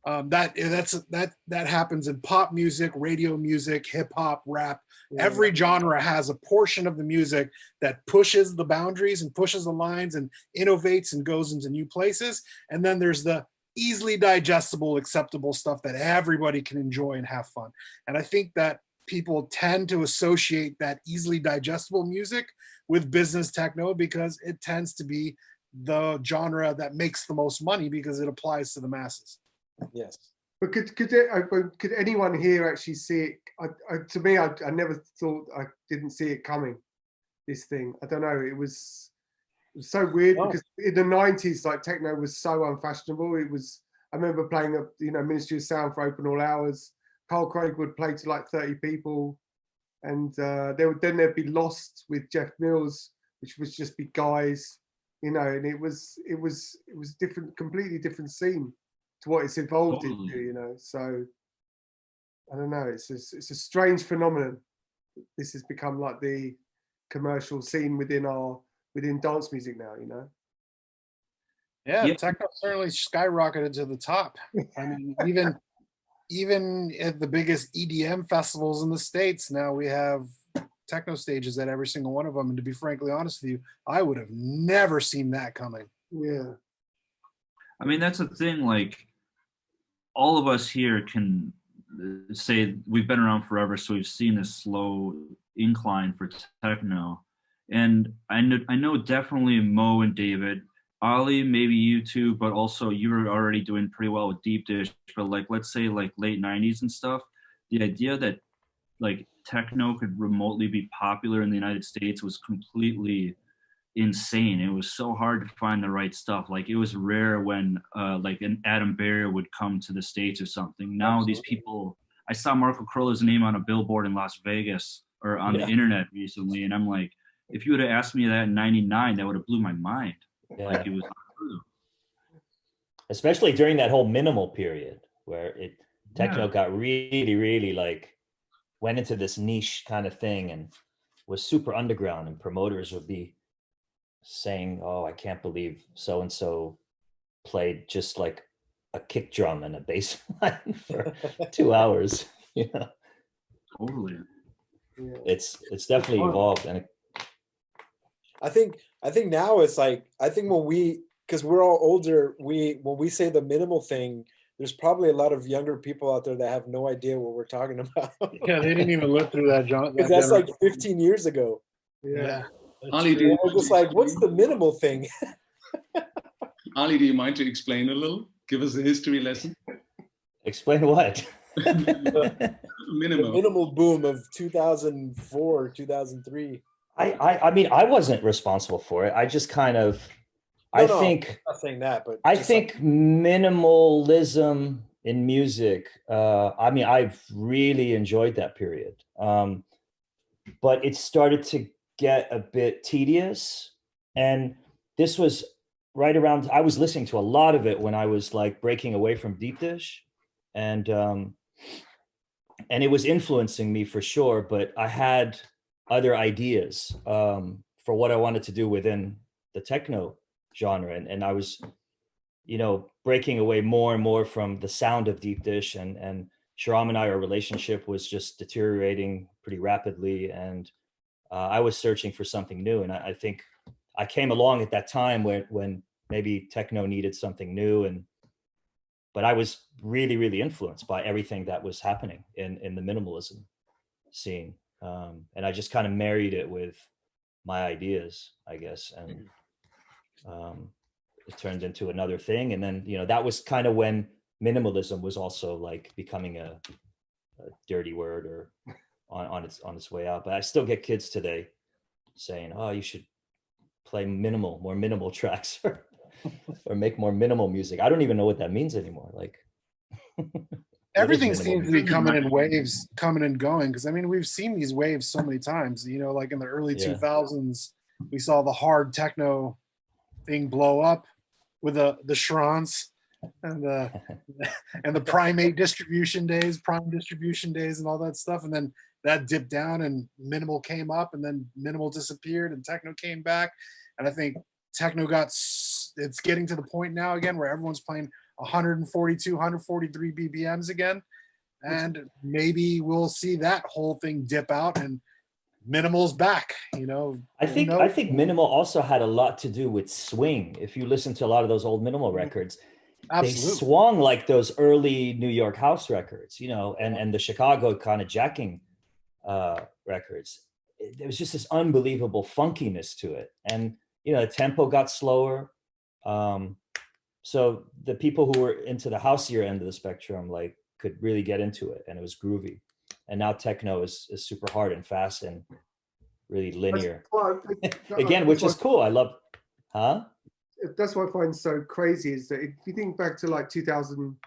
That happens in pop music, radio music, hip hop, rap. Every genre has a portion of the music that pushes the boundaries and pushes the lines and innovates and goes into new places. And then there's the easily digestible, acceptable stuff that everybody can enjoy and have fun. And I think that people tend to associate that easily digestible music with business techno because it tends to be the genre that makes the most money because it applies to the masses. Yes. But could anyone here actually see it? To me, I never thought, I didn't see it coming, this thing. I don't know. It was so weird because in the 90s, like techno was so unfashionable. I remember playing Ministry of Sound for open all hours. Carl Craig would play to like 30 people. And there'd be Lost with Jeff Mills, which would just be guys, you know, and it was different, completely different scene to what it's evolved into, you know. So I don't know, it's a strange phenomenon. this has become like the commercial scene within dance music now, you know. Yeah, Yeah. techno certainly skyrocketed to the top. I mean, even at the biggest EDM festivals in the States, now we have techno stages at every single one of them. And to be frankly honest with you, I would have never seen that coming. Yeah. I mean, that's the thing. Like, all of us here can say we've been around forever, so we've seen this slow incline for techno. And I know definitely Mo and David, Ollie, maybe you too, but also you were already doing pretty well with Deep Dish. But like, let's say like late '90s and stuff, the idea that like techno could remotely be popular in the United States was completely insane. It was so hard to find the right stuff. Like it was rare when like an Adam Bear would come to the States or something. Now Absolutely. these people, I saw Marco Corollo's name on a billboard in Las Vegas or on the internet recently, and I'm like, if you would have asked me that in '99, that would have blew my mind. Yeah. Like it was untrue. Especially during that whole minimal period where techno Yeah. got really, really like went into this niche kind of thing and was super underground, and promoters would be saying, "Oh, I can't believe so and so played just like a kick drum and a bass line for 2 hours." You know, Totally. Yeah. it's definitely evolved, and I think now it's like, I think because we're all older, when we say the minimal thing, there's probably a lot of younger people out there that have no idea what we're talking about. Yeah, they didn't even live through that, John. Because that's like 15 years ago. Yeah. Ali, do And you, we're just like, what's the minimal thing? Ali, do you mind to explain a little? Give us a history lesson. explain what. The Minimum. minimal boom of 2004, 2003. I mean, I wasn't responsible for it. I just kind of, No, I no, think, I'm not saying that, but I just think minimalism in music. I mean, I've really enjoyed that period, but it started to get a bit tedious. And this was right around. I was listening to a lot of it when I was like breaking away from Deep Dish, and it was influencing me for sure. But I had other ideas for what I wanted to do within the techno genre, and I was, you know, breaking away more and more from the sound of Deep Dish, and Sharam and I, our relationship was just deteriorating pretty rapidly, and I was searching for something new, and I think I came along at that time when maybe techno needed something new, but I was really, really influenced by everything that was happening in the minimalism scene, and I just kind of married it with my ideas, I guess, and it turned into another thing. And then, you know, that was kind of when minimalism was also like becoming a dirty word or on its way out. But I still get kids today saying, "Oh, you should play more minimal tracks or make more minimal music." I don't even know what that means anymore. Like Everything minimal seems to be music? coming in waves, coming and going. Because I mean, we've seen these waves so many times. You know, like in the early Yeah. 2000s, we saw the hard techno thing blow up with the Shrans and the Prime distribution days, and all that stuff. And then that dipped down, and minimal came up, and then minimal disappeared, and techno came back. And I think techno it's getting to the point now again where everyone's playing 142, 143 BPMs again, and maybe we'll see that whole thing dip out and minimal's back. You know, I think minimal also had a lot to do with swing. If you listen to a lot of those old minimal records, absolutely. they swung like those early New York house records, you know, and the Chicago kind of jacking records. There was just this unbelievable funkiness to it, and you know, the tempo got slower. So the people who were into the houseier end of the spectrum like could really get into it, and it was groovy. And now techno is super hard and fast and really linear. Again, which is cool. I love, huh? That's what I find so crazy is that if you think back to like 2000,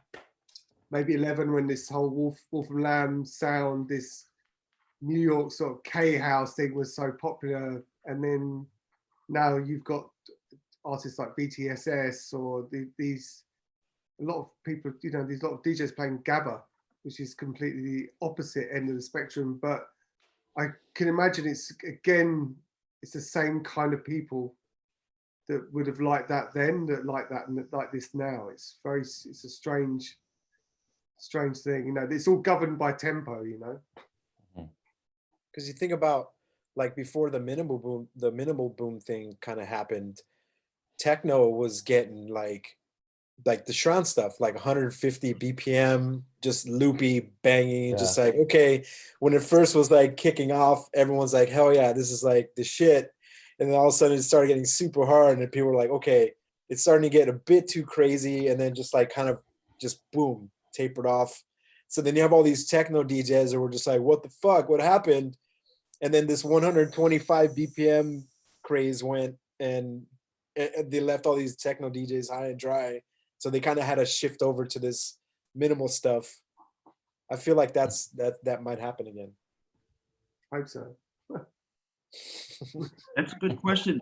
maybe 11, when this whole Wolf and Lamb sound, this New York sort of K house thing was so popular, and then now you've got artists like BTSS or these, a lot of people, you know, there's a lot of DJs playing Gabba, which is completely the opposite end of the spectrum. But I can imagine it's the same kind of people that would have liked that then, that like that and that like this now. It's a strange thing, you know. It's all governed by tempo, you know. Because you think about like before the minimal boom thing kind of happened, techno was getting like the Shran stuff, like 150 BPM, just loopy, banging, just like, okay. When it first was like kicking off, everyone's like, hell yeah, this is like the shit. And then all of a sudden it started getting super hard, and people were like, okay, it's starting to get a bit too crazy, and then just like kind of just boom, tapered off. So then you have all these techno DJs that were just like, what the fuck, what happened? And then this 125 BPM craze went, and they left all these techno DJs high and dry. So they kind of had to shift over to this minimal stuff. I feel like that might happen again. I hope so. That's a good question.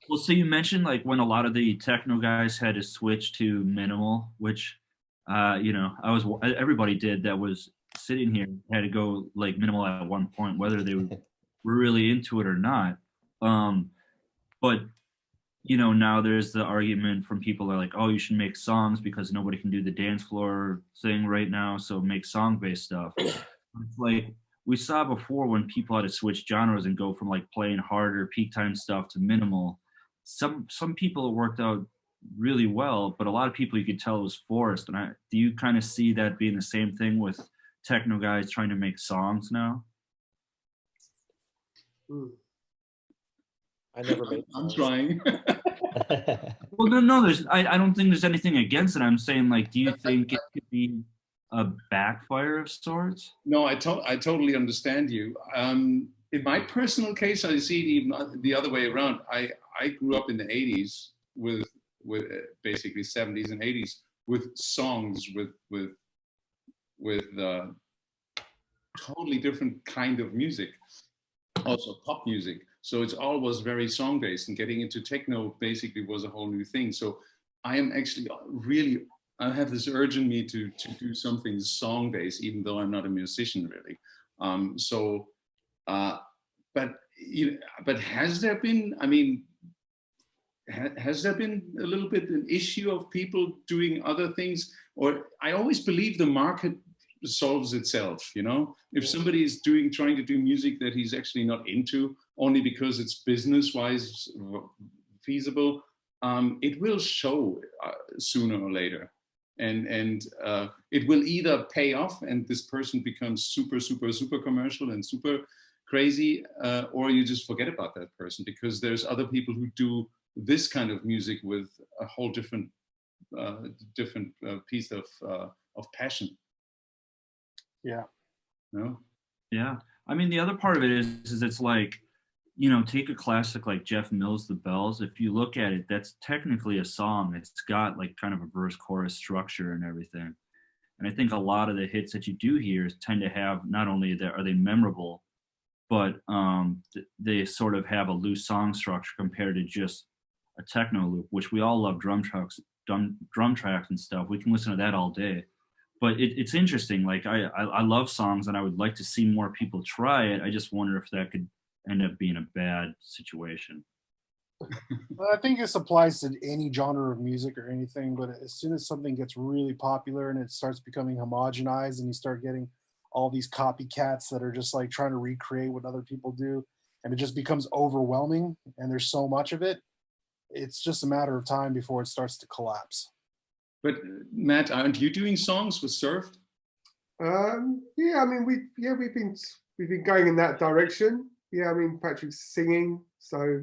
Well, so you mentioned like when a lot of the techno guys had to switch to minimal, which, everybody did that was sitting here had to go like minimal at one point, whether they were really into it or not. But now there's the argument from people that are like, oh, you should make songs because nobody can do the dance floor thing right now, so make song-based stuff. It's like we saw before when people had to switch genres and go from like playing harder peak time stuff to minimal. Some people it worked out really well, but a lot of people you could tell it was forced. And do you kind of see that being the same thing with techno guys trying to make songs now? I never made. I'm trying. Well, no. I don't think there's anything against it. I'm saying, like, do you think it could be a backfire of sorts? No, I totally understand you. In my personal case, I see it even the other way around. I grew up in the 80s with basically 70s and 80s with songs with totally different kind of music, also pop music. So it's always very song based, and getting into techno basically was a whole new thing. So I am actually I have this urge in me to do something song based, even though I'm not a musician really. But has there been? I mean, has there been a little bit an issue of people doing other things? Or I always believe the market solves itself. If somebody is trying to do music that he's actually not into, only because it's business-wise feasible, it will show sooner or later, and it will either pay off and this person becomes super commercial and super crazy, or you just forget about that person because there's other people who do this kind of music with a whole different piece of passion. Yeah. No? Yeah. I mean, the other part of it is it's like, take a classic like Jeff Mills' The Bells. If you look at it, that's technically a song. It's got like kind of a verse chorus structure and everything. And I think a lot of the hits that you do hear tend to have, not only are they memorable, but they sort of have a loose song structure compared to just a techno loop, which we all love drum tracks and stuff. We can listen to that all day. But it's interesting. Like I love songs and I would like to see more people try it. I just wonder if that could end up being a bad situation. Well, I think this applies to any genre of music or anything, but as soon as something gets really popular and it starts becoming homogenized and you start getting all these copycats that are just like trying to recreate what other people do, and it just becomes overwhelming and there's so much of it, it's just a matter of time before it starts to collapse. But Matt, aren't you doing songs with Surfed? Yeah, I mean we've been going in that direction. Yeah, I mean Patrick's singing, so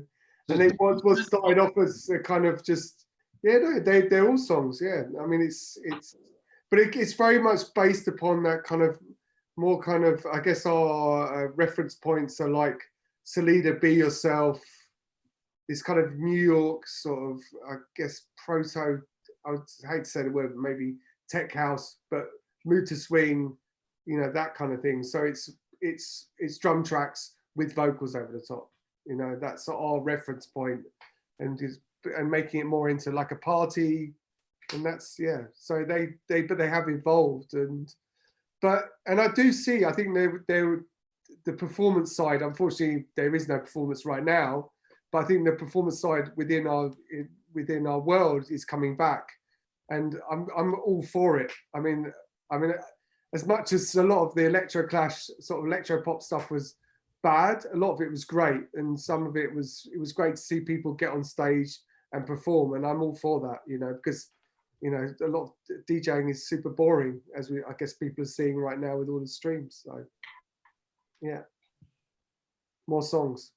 and it was started off as a kind of just they're all songs. Yeah, I mean it's very much based upon that kind of more kind of, I guess our reference points are like Salida, Be Yourself, this kind of New York sort of, I guess, proto, I would hate to say the word, maybe tech house, but mood to swing, that kind of thing. So it's drum tracks with vocals over the top. That's our reference point, and making it more into like a party, and that's So they have evolved, and I do see. I think the performance side, unfortunately, there is no performance right now, but I think the performance side within our world is coming back, and I'm all for it. I mean, as much as a lot of the electro clash sort of electro pop stuff was bad, a lot of it was great, and some of it was great to see people get on stage and perform, and I'm all for that, you know, because you know a lot of DJing is super boring, as I guess people are seeing right now with all the streams. So yeah, more songs.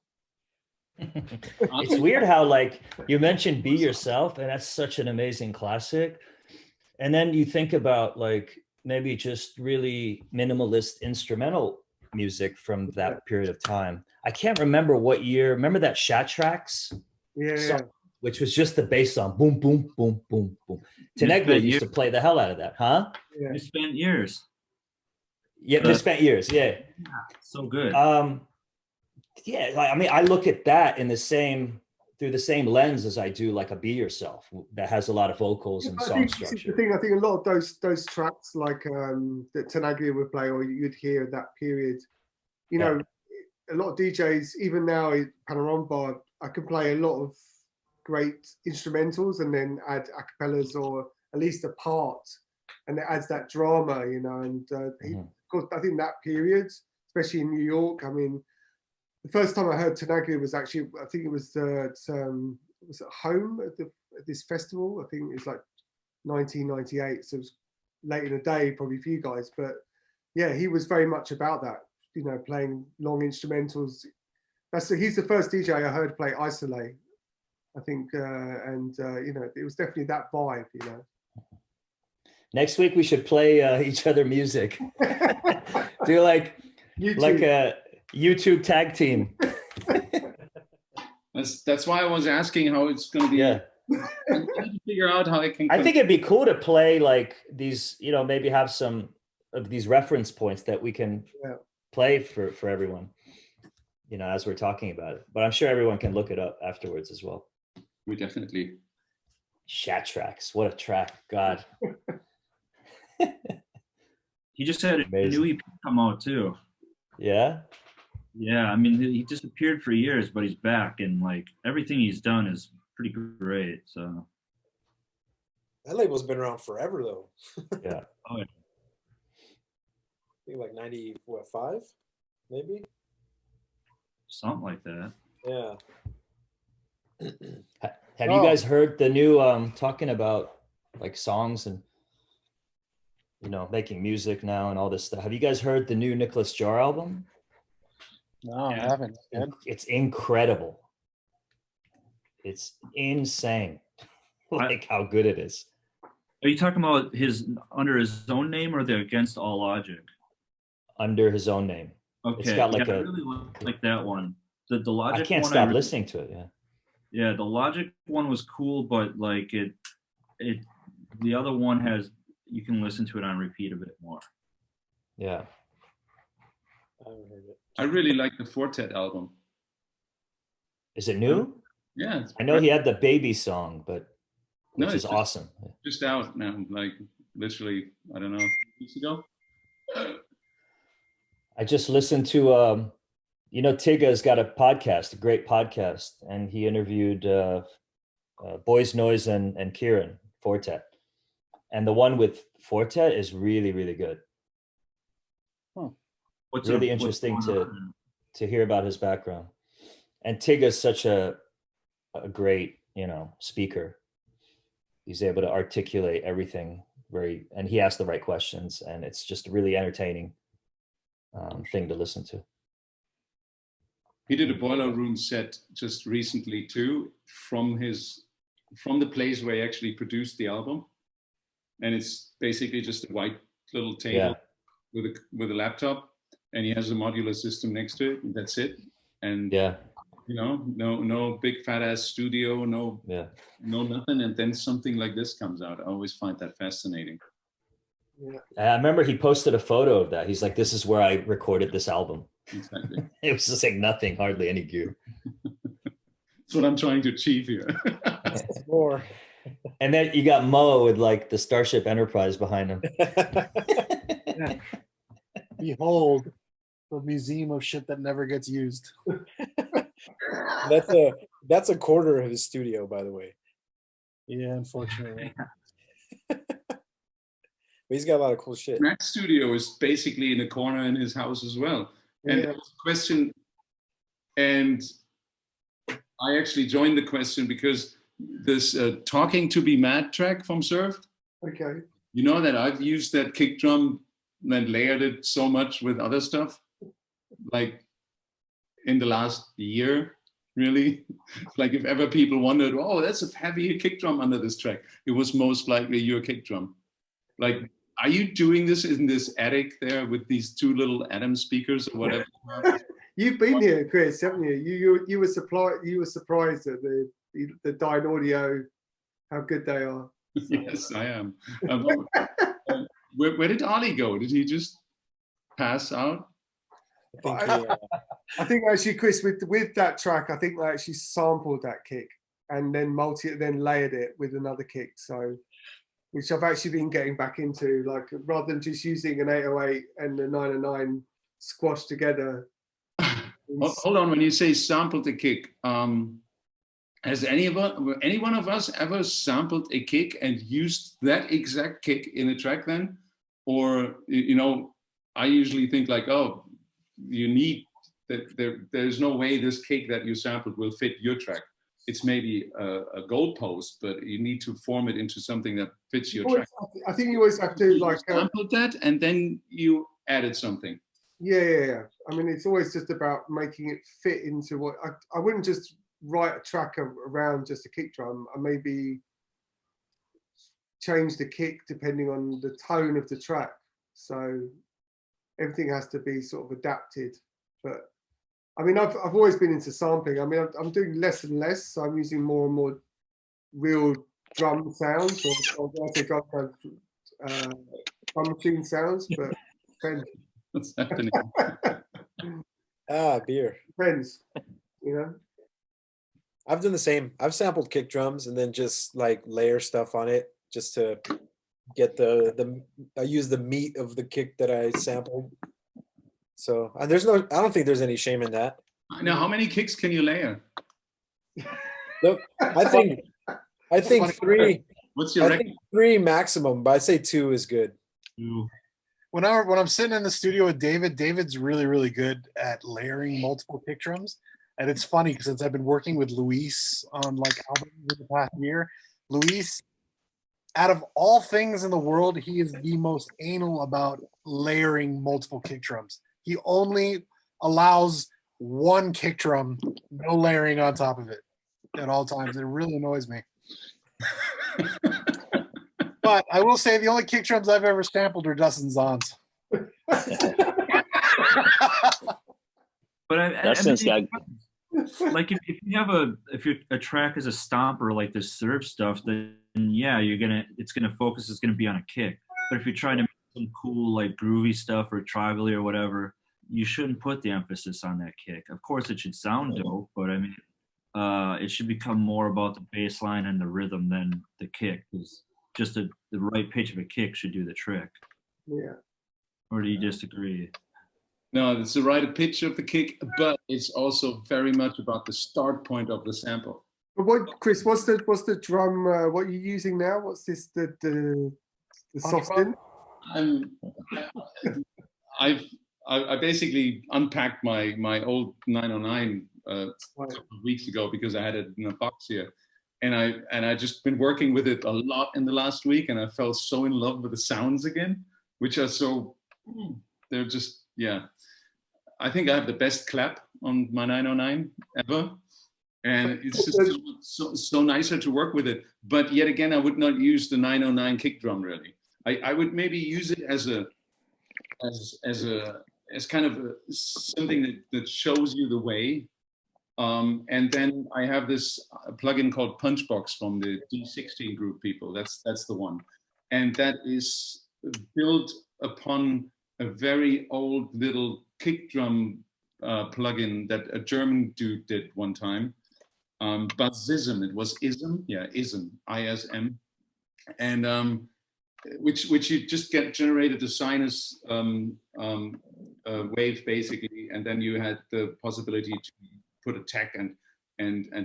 It's weird how, like, you mentioned Be Yourself, and that's such an amazing classic. And then you think about like maybe just really minimalist instrumental music from that period of time. I can't remember what year. Remember that Shat Tracks Yeah, song, which was just the bass song, boom, boom, boom, boom, boom. Tenegro used to play the hell out of that, huh? yeah. You spent years. Yeah, misspent years. Yeah. So good. Yeah, like, I mean, I look at that in the same through the same lens as I do like a Be Yourself that has a lot of vocals and I song think this is the structure. thing. I think a lot of those tracks, like that Tenaglia would play, or you'd hear that period. You know, a lot of DJs, even now in Panorama Bar, I can play a lot of great instrumentals and then add acapellas or at least a part, and it adds that drama, you know. And of course, I think that period, especially in New York, I mean, the first time I heard Tenaglia was actually, I think it was at home at this festival. I think it was like 1998, so it was late in the day probably for you guys. But yeah, he was very much about that, you know, playing long instrumentals. He's the first DJ I heard play isolate, I think, and you know, it was definitely that vibe, you know. Next week we should play each other music. Do like a YouTube tag team. That's why I was asking how it's going to be. Yeah. I'm trying to figure out how I can. I think it'd be cool to play like these, you know, maybe have some of these reference points that we can play for everyone, you know, as we're talking about it. But I'm sure everyone can look it up afterwards as well. We definitely. Shat Tracks, what a track! God. He just had a new EP come out too. Yeah. Yeah, I mean, he disappeared for years, but he's back, and like everything he's done is pretty great. So that label's been around forever, though. Yeah. Oh, yeah. I think like 95, maybe. Something like that. Yeah. Have you guys heard the new talking about like songs and, you know, making music now and all this stuff? Have you guys heard the new Nicholas Jar album? No, I haven't. It's incredible. It's insane. Like how good it is. Are you talking about his under his own name or the Against All Logic? Under his own name. Okay, It's got like I really like that one. The Logic. I can't one, stop listening to it. Yeah. Yeah, the Logic one was cool, but like it the other one has, you can listen to it on repeat a bit more. Yeah. I haven't heard it. I really like the Fortet album. Is it new? Yeah. I know he had the Baby song, but which is it's awesome. Just out now, like literally, I don't know, 3 weeks ago. I just listened to you know, Tiga's got a podcast, a great podcast, and he interviewed Boys Noise and Kieran Fortet. And the one with Fortet is really, really good. What's really interesting to hear about his background. And Tiga's such a great, you know, speaker. He's able to articulate everything and he asks the right questions, and it's just a really entertaining thing to listen to. He did a Boiler Room set just recently too, from the place where he actually produced the album, and it's basically just a white little table with a laptop, and he has a modular system next to it. And that's it. And you know, no big fat ass studio, no nothing, and then something like this comes out. I always find that fascinating. Yeah. I remember he posted a photo of that. He's like, "This is where I recorded this album." Exactly. It was just like nothing, hardly any gear. That's what I'm trying to achieve here. More. And then you got Mo with like the Starship Enterprise behind him. Behold. The museum of shit that never gets used. That's a quarter of his studio, by the way. Yeah, unfortunately. But he's got a lot of cool shit. Matt's studio is basically in a corner in his house as well. And Yeah. there was a question, and I actually joined the question because this Talking to Be Mad track from Served, Okay. you know that I've used that kick drum and layered it so much with other stuff, like in the last year, really. Like if ever people wondered, oh, that's a heavy kick drum under this track, it was most likely your kick drum. Like, are you doing this in this attic there with these two little Adam speakers or whatever? You've been here, Chris, haven't you? You were surprised at the Dyn Audio, how good they are. Yes, I am. Where did Ali go? Did he just pass out? I I think actually, Chris, with that track, I think they actually sampled that kick and then layered it with another kick. So, which I've actually been getting back into, like rather than just using an 808 and a 909 squashed together. Hold on, when you say sampled a kick, has any one of us ever sampled a kick and used that exact kick in a track then? Or, you know, I usually think like, oh, you need that. There's no way this kick that you sampled will fit your track. It's maybe a goalpost, but you need to form it into something that fits your track. I think you always have to like sample that, and then you added something. Yeah. I mean, it's always just about making it fit into what I wouldn't just write a track around just a kick drum. I maybe change the kick depending on the tone of the track. So everything has to be sort of adapted. But I mean, I've always been into sampling. I mean, I'm doing less and less. So I'm using more and more real drum sounds, or I say drum machine sounds. But depends. What's happening? Beer. Depends, you know. I've done the same. I've sampled kick drums and then just like layer stuff on it just to get I use the meat of the kick that I sampled. So, and I don't think there's any shame in that. Now, how many kicks can you layer? Look, I think three. What's your record? Think three maximum, but I'd say two is good. When I'm sitting in the studio with David's really, really good at layering multiple kick drums. And it's funny because since I've been working with Luis on like albums in the past year, Luis, out of all things in the world, he is the most anal about layering multiple kick drums. He only allows one kick drum, no layering on top of it at all times. It really annoys me. But I will say the only kick drums I've ever sampled are Dustin Zahn's. But Dustin's got. Like if you have a track is a stomper like this Serve stuff, then yeah, it's gonna focus is gonna be on a kick. But if you're trying to make some cool like groovy stuff or tribally or whatever, you shouldn't put the emphasis on that kick. Of course, it should sound dope, but I mean, it should become more about the bass line and the rhythm than the kick. Because just the right pitch of a kick should do the trick. Yeah. Or do you disagree? No, it's the right pitch of the kick, but it's also very much about the start point of the sample. But what, Chris? What's the drum? What are you using now? What's this? The soft in? I basically unpacked my old 909 a couple of weeks ago because I had it in a box here, and I just been working with it a lot in the last week, and I fell so in love with the sounds again, which are they're just I think I have the best clap on my 909 ever, and it's just so nicer to work with it. But yet again, I would not use the 909 kick drum really. I would maybe use it as kind of something that shows you the way. And then I have this plugin called Punchbox from the D16 group people. That's the one, and that is built upon a very old little kick drum plugin that a German dude did one time. Bassism, it was ISM, ISM, ISM. And which you just get generated a sinus wave basically, and then you had the possibility to put a tech and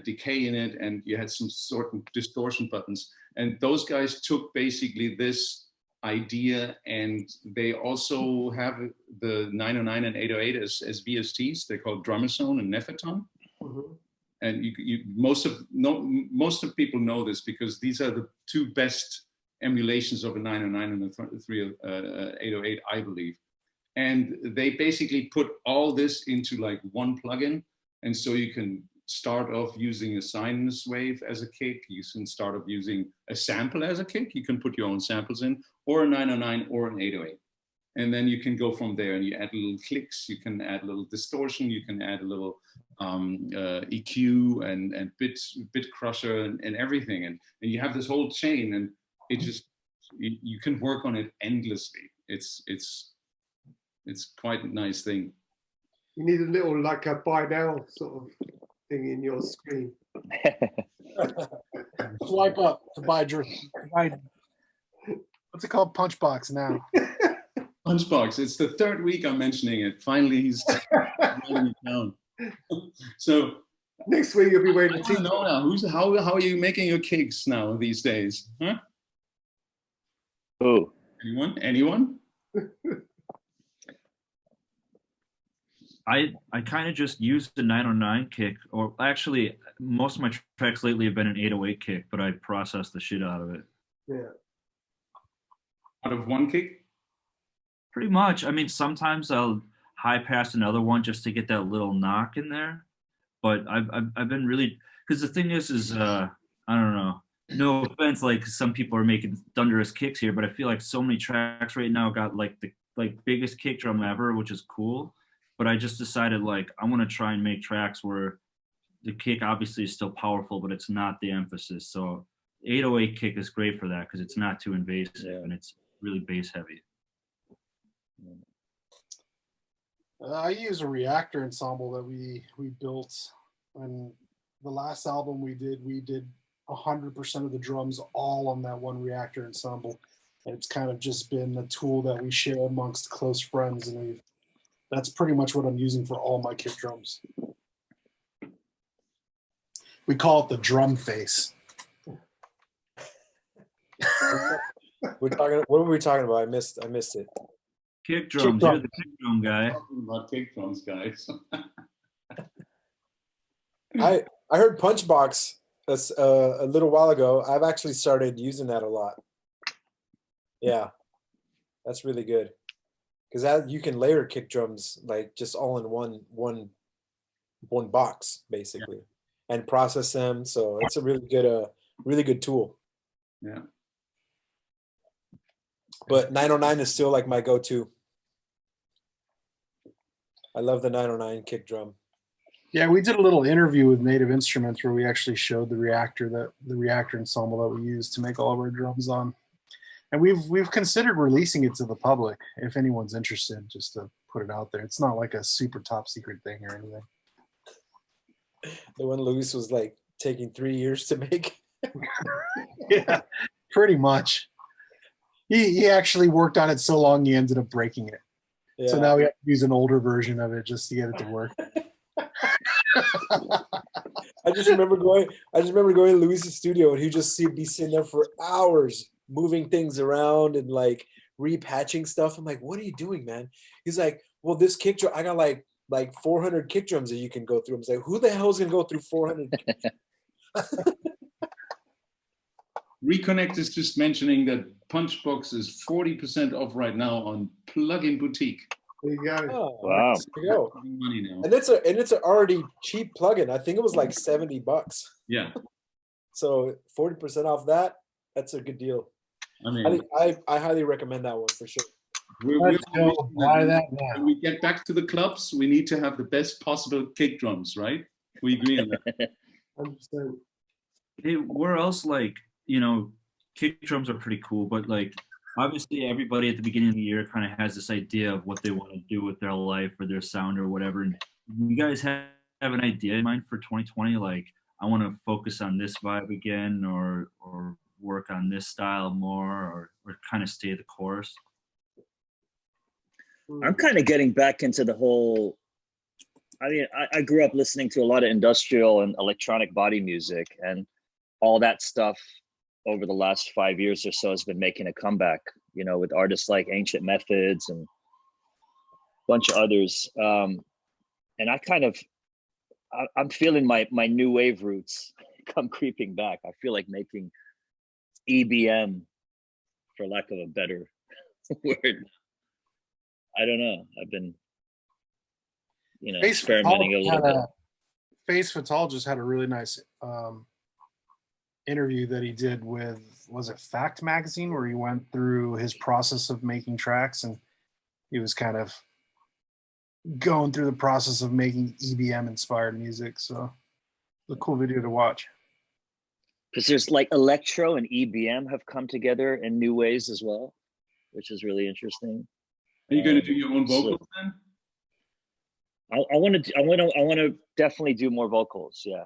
decay in it, and you had some sort of distortion buttons. And those guys took basically this idea, and they also have the 909 and 808 as VSTs. They're called Drummerzone and Nepheton. Mhm. And most of people know this because these are the two best emulations of a 909 and a 808, I believe. And they basically put all this into like one plugin. And so you can start off using a sinus wave as a kick. You can start off using a sample as a kick. You can put your own samples in, or a 909 or an 808. And then you can go from there and you add little clicks, you can add a little distortion, you can add a little EQ and bit crusher and everything. And you have this whole chain, and it just, you can work on it endlessly. It's quite a nice thing. You need a little like a buy now sort of thing in your screen. Swipe up to buy what's it called? Punchbox now. Punchbox. It's the third week I'm mentioning it. Finally, he's writing it down. So Next week you'll be wearing I a don't know now. How are you making your cakes now these days? Huh? Who? Anyone? I kind of just used the 909 kick, or actually most of my tracks lately have been an 808 kick, but I processed the shit out of it. Yeah. Out of one kick? Pretty much. I mean, sometimes I'll high pass another one just to get that little knock in there. But I've been really, because the thing is I don't know. No offense, like some people are making thunderous kicks here, but I feel like so many tracks right now got like the biggest kick drum ever, which is cool. But I just decided like I want to try and make tracks where the kick obviously is still powerful, but it's not the emphasis. So 808 kick is great for that because it's not too invasive and it's really bass heavy. I use a reactor ensemble that we built, and the last album we did 100% of the drums all on that one reactor ensemble. And it's kind of just been a tool that we share amongst close friends, and that's pretty much what I'm using for all my kick drums. We call it the drum face. What were we talking about? I missed it. Kick drums, you're the kick drum guy. Talking about kick drums, guys. I heard Punchbox a little while ago. I've actually started using that a lot. Yeah, that's really good because you can layer kick drums like just all in one box basically, and process them. So it's a really good tool. Yeah. But 909 is still like my go-to. I love the 909 kick drum. Yeah, we did a little interview with Native Instruments where we actually showed the reactor ensemble that we use to make all of our drums on. And we've considered releasing it to the public if anyone's interested, just to put it out there. It's not like a super top secret thing or anything. The one Luis was like taking 3 years to make. Yeah, pretty much. He actually worked on it so long he ended up breaking it. Yeah. So now we have to use an older version of it just to get it to work. I just remember going to Luis's studio and he'd just be sitting there for hours moving things around and like repatching stuff. I'm like, what are you doing, man? He's like, well, this kick drum, I got like 400 kick drums that you can go through. I'm like, who the hell is gonna go through 400? Reconnect is just mentioning that Punchbox is 40% off right now on Plugin Boutique. There you go. Oh, Wow. there you go. Money now. And it's an already cheap plugin. I think it was like $70. Yeah. So 40% off that, that's a good deal. I mean, I highly recommend that one for sure. Let's go buy that now. When we get back to the clubs, we need to have the best possible kick drums, right? We agree on that. 100%. Hey, where else, like, you know, kick drums are pretty cool, but like obviously everybody at the beginning of the year kind of has this idea of what they want to do with their life or their sound or whatever. And you guys have an idea in mind for 2020? Like, I want to focus on this vibe again, or work on this style more, or kind of stay the course? I'm kind of getting back into the whole. I mean, I grew up listening to a lot of industrial and electronic body music, and all that stuff over the last 5 years or so has been making a comeback, you know, with artists like Ancient Methods and a bunch of others. And I'm feeling my new wave roots come creeping back. I feel like making EBM, for lack of a better word. I don't know. I've been, you know, experimenting a little bit. Face Fatal just had a really nice interview that he did with, was it Fact Magazine, where he went through his process of making tracks, and he was kind of going through the process of making EBM inspired music. So it's a cool video to watch. Because there's like electro and EBM have come together in new ways as well, which is really interesting. Are you going to do your own vocals then? I want to definitely do more vocals. Yeah.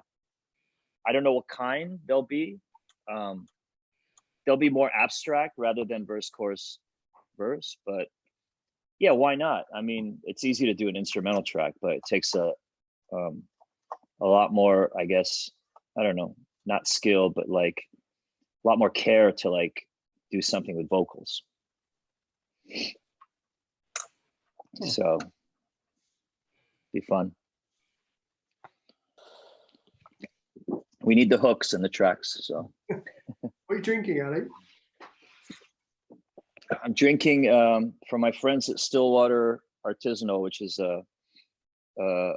I don't know what kind they'll be. They'll be more abstract rather than verse, chorus, verse. But yeah, why not? I mean, it's easy to do an instrumental track, but it takes a lot more, I guess, I don't know, not skill, but like a lot more care to like do something with vocals. So be fun. We need the hooks and the tracks. So what are you drinking, Ali? I'm drinking from my friends at Stillwater Artisanal, which is a you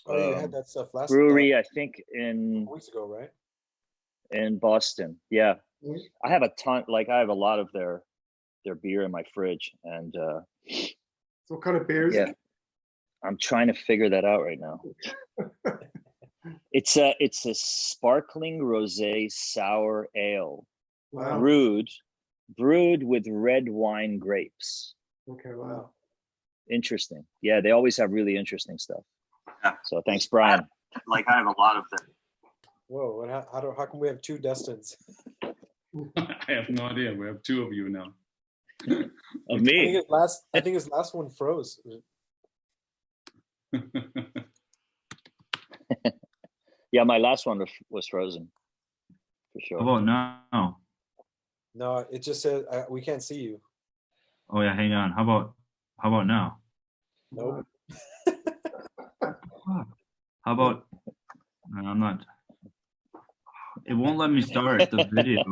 had that stuff last brewery, I think in weeks ago, right? In Boston. Yeah. Mhm. I have a ton, like I have a lot of their beer in my fridge, and What kind of beer is yeah, it? I'm trying to figure that out right now. It's a sparkling rosé sour ale, Wow. brewed with red wine grapes. Okay, wow. Interesting. Yeah, they always have really interesting stuff. Yeah. So thanks, Brian. Like I have a lot of them. Whoa, how come we have two Dustins? I have no idea. We have two of you now. Of me. I think his last one froze. Yeah, my last one was frozen, for sure. How about now? No, it just says we can't see you. Oh yeah, hang on. How about now? Nope. How about? No, I'm not. It won't let me start the video.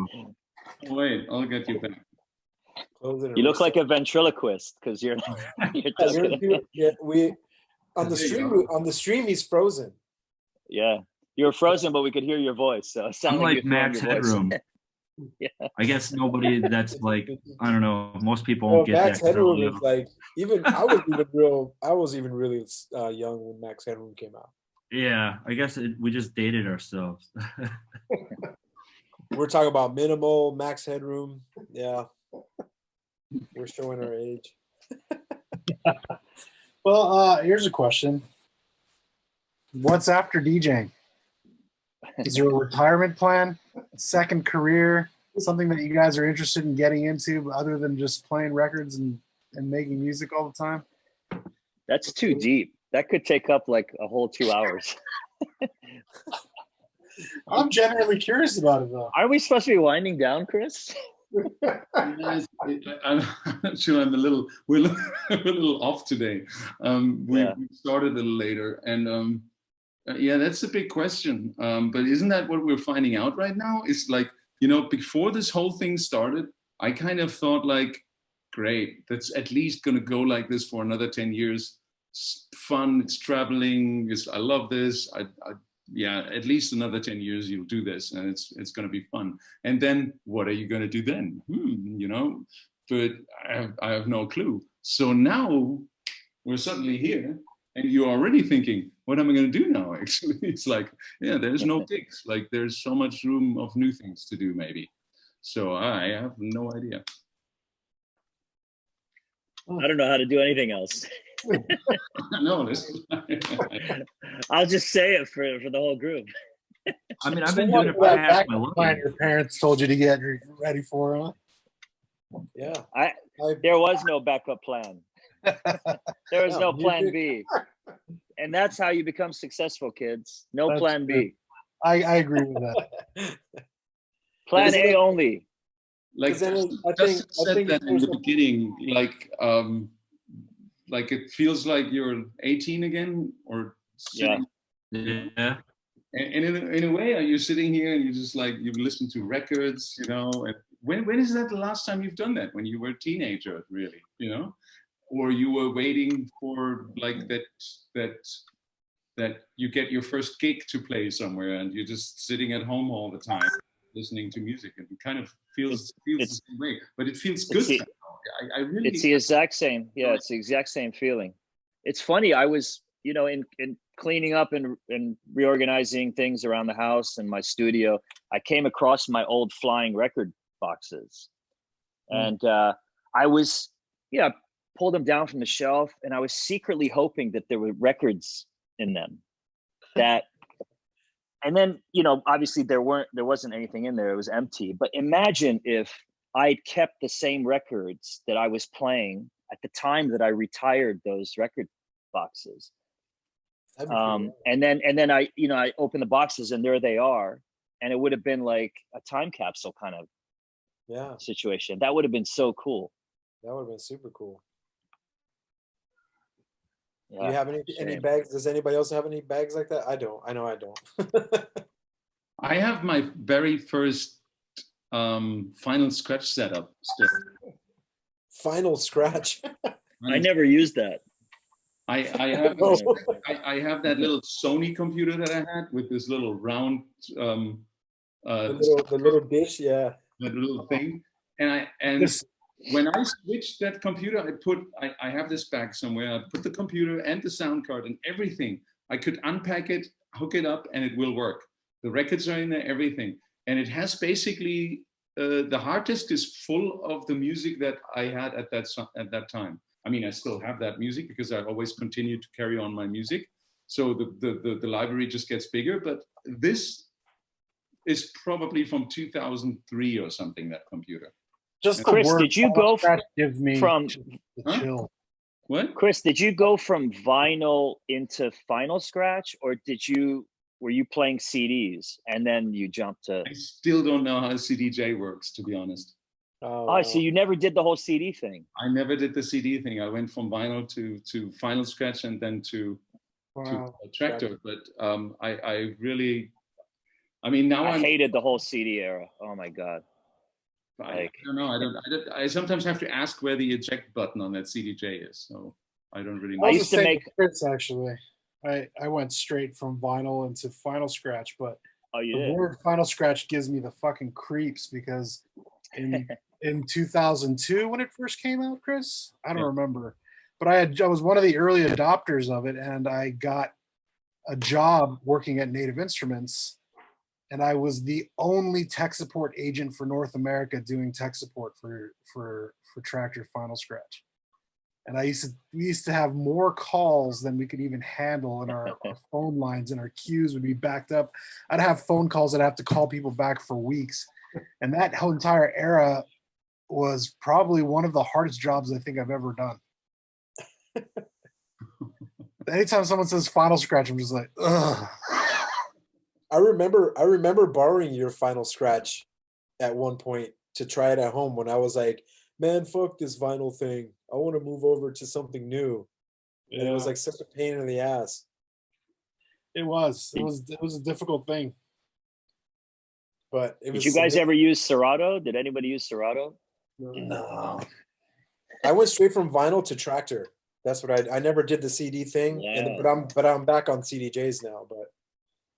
Wait, I'll get you back. Close it and You look like restart. a ventriloquist because you're just we on the There you stream. go. On the stream, he's frozen. yeah. You were frozen, but we could hear your voice. So it I'm sounded like you were throwing Max your voice. Headroom. Yeah. I guess nobody that's like, I don't know, most people Well, won't get Max that. 'cause they're Headroom all is like I was even really young when Max Headroom came out. Yeah, I guess we just dated ourselves. We're talking about Minimal, Max Headroom. Yeah, we're showing our age. Well, here's a question. What's after DJing? Is there a retirement plan, second career, something that you guys are interested in getting into other than just playing records and making music all the time? That's too deep. That could take up like a whole 2 hours. I'm genuinely curious about it, though. Are we supposed to be winding down, Chris? Yes, I'm not sure. We're a little off today. We started a little later, and yeah, that's a big question. But isn't that what we're finding out right now? It's like, you know, before this whole thing started, I kind of thought like, great, that's at least going to go like this for another 10 years. It's fun. It's traveling. I love this. Yeah, at least another 10 years you'll do this, and it's going to be fun. And then what are you going to do then? You know, but I have no clue. So now we're suddenly here, and you're already thinking, what am I going to do now? Actually, it's like, yeah, there's no gigs. Like there's so much room of new things to do, maybe. So I have no idea. I don't know how to do anything else. No, this. I'll just say it for the whole group. I mean, I've So been what doing it for about half that my plan life. your parents told you to get ready for, huh? Yeah. There was no backup plan. There was Yeah, no plan music. B. And that's how you become successful, kids. No That's plan B. I agree with that. Plan Isn't A it- only. Like 'Cause then I Justin think said it's that in the personal. beginning, like it feels like you're 18 again, or sitting. Yeah. And in a way, you're sitting here and you just like you listen to records, you know. And when is that the last time you've done that? When you were a teenager, really, you know, or you were waiting for like that you get your first gig to play somewhere, and you're just sitting at home all the time listening to music, and it kind of feels the same way. But it feels good. I really. It's the exact same. Yeah, it's the exact same feeling. It's funny. I was, in cleaning up and reorganizing things around the house and my studio. I came across my old flying record boxes, and I was, pulled them down from the shelf, and I was secretly hoping that there were records in them. That, and then obviously there wasn't anything in there. It was empty. But imagine if I'd kept the same records that I was playing at the time that I retired those record boxes. And then I opened the boxes, and there they are, and it would have been like a time capsule kind of situation. That would have been so cool. That would have been super cool. Yeah, Do you have any bags? Does anybody else have any bags like that? I don't. I know I don't. I have my very first Final Scratch setup still. Final Scratch. I never used that. I have that little Sony computer that I had with this little round the little dish, yeah. That little thing. And when I switched that computer, I have this bag somewhere. I put the computer and the sound card and everything. I could unpack it, hook it up, and it will work. The records are in there, everything. And it has basically, the hard disk is full of the music that I had at that time. I mean, I still have that music because I always continue to carry on my music. So the library just gets bigger. But this is probably from 2003 or something, that computer. Just Chris, the word did you go gives me from chill? What? Chris, did you go from vinyl into Final Scratch, or were you playing CDs and then you jumped to? I still don't know how CDJ works, to be honest. Oh, so you never did the whole CD thing? I never did the CD thing. I went from vinyl to Final Scratch and then to Tractor. But I really, I mean, now I hated the whole CD era. Oh my god! I don't know. I sometimes have to ask where the eject button on that CDJ is. So I don't really know. I used to make Chris, actually. I went straight from vinyl into Final Scratch, but the word Final Scratch gives me the fucking creeps because in 2002 when it first came out, Chris, I don't remember, but I was one of the early adopters of it, and I got a job working at Native Instruments, and I was the only tech support agent for North America doing tech support for Tractor Final Scratch. And we used to have more calls than we could even handle, and our phone lines and our queues would be backed up. I'd have phone calls that I have to call people back for weeks. And that whole entire era was probably one of the hardest jobs I think I've ever done. Anytime someone says Final Scratch, I'm just like, ugh. I remember borrowing your Final Scratch at one point to try it at home when I was like, man, fuck this vinyl thing. I want to move over to something new. And it was like such a pain in the ass. It was a difficult thing. But it was. Did you guys ever use Serato? Did anybody use Serato? No. I went straight from vinyl to Tractor. That's what I never did the CD thing. Yeah. But I'm back on CDJs now. But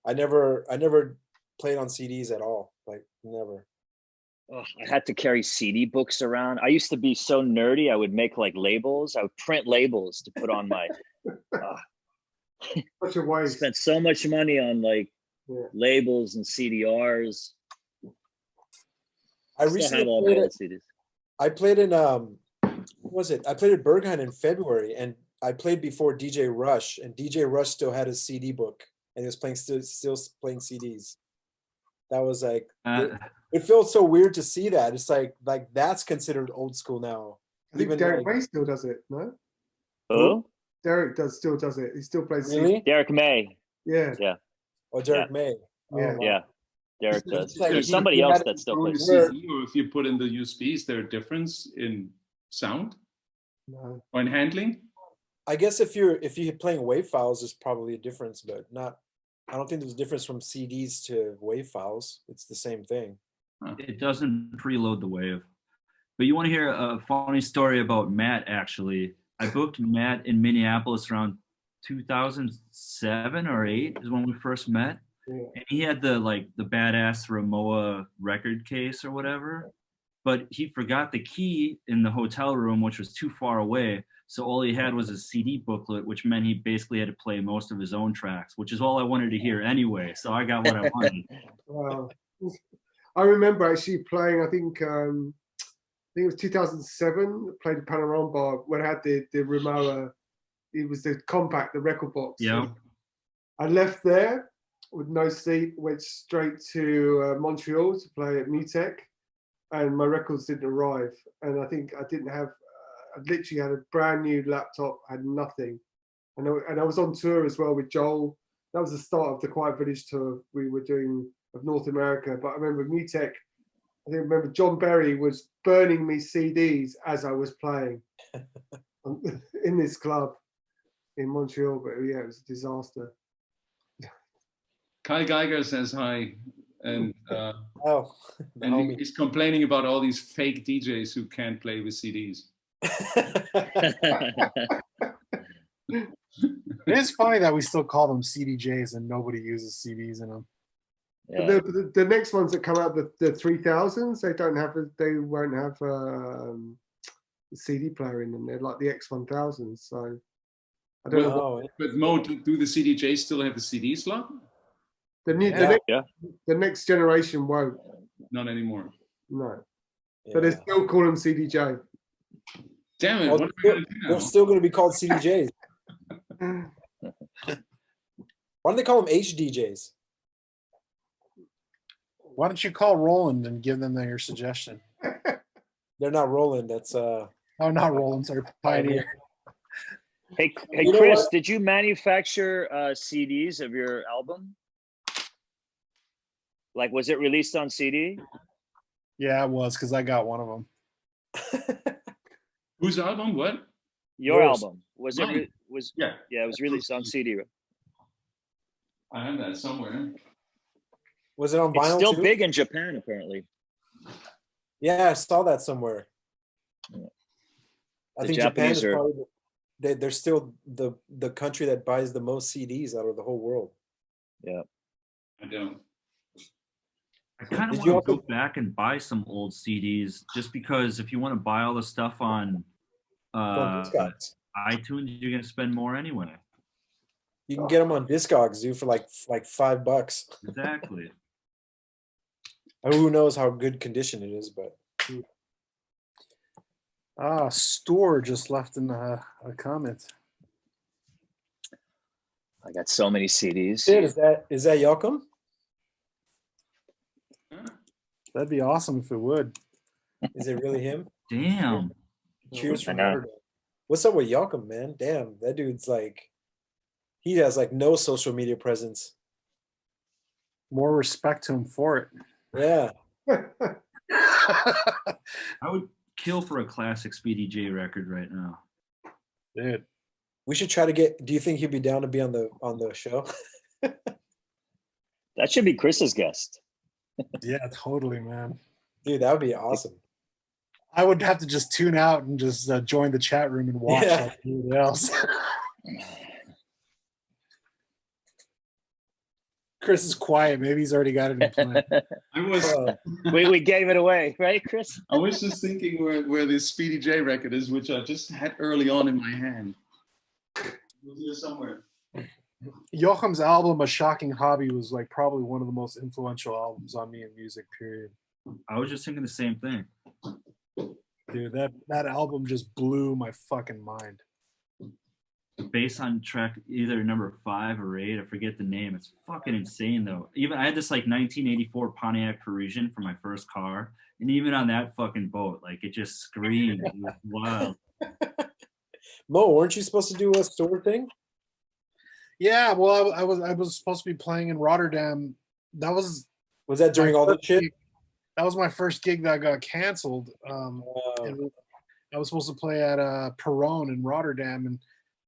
I never played on CDs at all. Like never. Oh, I had to carry CD books around. I used to be so nerdy. I would make like labels. I would print labels to put on my. Such a waste. Spent so much money on like labels and CDRs. I recently played it. CDs. I played in what was it? I played at Berghain in February, and I played before DJ Rush, and DJ Rush still had his CD book and he was playing still playing CDs. That was like Uh, it felt so weird to see that. It's like that's considered old school now. I think Even Derek like, May still does it, no? Who? Derek still does it. He still plays really? Derek May. Yeah. Or Derek May? Oh, Yeah. wow. Yeah, Derek It's does. like There's he somebody had else it that still Throwing a plays. Where- CD, or if you put in the USB, is there a difference in sound No. or in handling? I guess if you're playing WAV files, there's probably a difference, but not. I don't think there's a difference from CDs to WAV files. It's the same thing. it doesn't preload the wave. But you want to hear a funny story about Matt, actually. I booked Matt in Minneapolis around 2007 or 8 is when we first met. Yeah. And he had the badass Ramoa record case or whatever. But he forgot the key in the hotel room, which was too far away. So all he had was a CD booklet, which meant he basically had to play most of his own tracks, which is all I wanted to hear anyway. So I got what I wanted. Wow. I remember actually playing, I think it was 2007, played the Panorama Bar when I had the Rimowa, it was the compact, the record box. Yeah. I left there with no seat, went straight to Montreal to play at Mutech, and my records didn't arrive. And I think I didn't have, I literally had a brand new laptop, had nothing. And I was on tour as well with Joel. That was the start of the Quiet Village tour we were doing of North America. But I remember Mutech, I remember John Berry was burning me CDs as I was playing in this club in Montreal. But yeah, it was a disaster. Kyle Geiger says hi, and Oh, the and homie. he's complaining about all these fake DJs who can't play with CDs. It is funny that we still call them CDJs and nobody uses CDs in them. Yeah. But the next ones that come out, the 3000s, they won't have a CD player in them. They're like the X1000s. So I don't know. Oh, But Mo, do the CDJs still have the CD slot? The new, Yeah. the next generation won't. Not anymore. No, yeah. but they still call them CDJ. Damn it! Well, What am I gonna do they're now? still going to be called CDJs. Why don't they call them HDJs? Why don't you call Roland and give them your suggestion? They're not Roland. That's Oh, not Roland, sorry, Pioneer. Hey, You know Chris, what? did you manufacture CDs of your album? Like, was it released on CD? Yeah, it was because I got one of them. Whose album? What? Your Yours. album was Mine. it? Yeah, it was released on CD. I have that somewhere. Was it on It's vinyl still too? big in Japan, apparently. Yeah, I saw that somewhere. Yeah. I The think Japan is Japanese are- probably they're still the country that buys the most CDs out of the whole world. Yeah. I don't. I kind of Did you want to also- go back and buy some old CDs just because if you want to buy all the stuff on On Discogs. iTunes, you're going to spend more anyway. You can get them on Discogs, dude, for like $5. Exactly. Who knows how good condition it is, but Store just left in a comment. I got so many CDs. Sid, is that Yoakum? That'd be awesome if it would. Is it really him? Damn. Cheers I from know. Rotterdam. What's up with Yoakum, man? Damn, that dude's like, he has like no social media presence. More respect to him for it. Yeah. I would kill for a classic Speedy J record right now. Dude. We should try to get. Do you think he'd be down to be on the show? That should be Chris's guest. Yeah, totally, man. Dude, that would be awesome. I would have to just tune out and just join the chat room and watch Yeah. like everybody else. Chris is quiet. Maybe he's already got it in plan. I was we gave it away, right, Chris? I was just thinking where this Speedy J record is, which I just had early on in my hand. It was here somewhere. Joachim's album, A Shocking Hobby, was like probably one of the most influential albums on me in music, period. I was just thinking the same thing. Dude, that album just blew my fucking mind. based on track either number 5 or 8. I forget the name. It's fucking insane though. Even I had this like 1984 Pontiac Parisian for my first car, and even on that fucking boat, like it just screamed. It was wild. Mo, weren't you supposed to do a store thing? Yeah, well, I was supposed to be playing in Rotterdam. That was Was that during my all the first shit? gig. That was my first gig that got canceled. Oh. And I was supposed to play at Perron in Rotterdam, and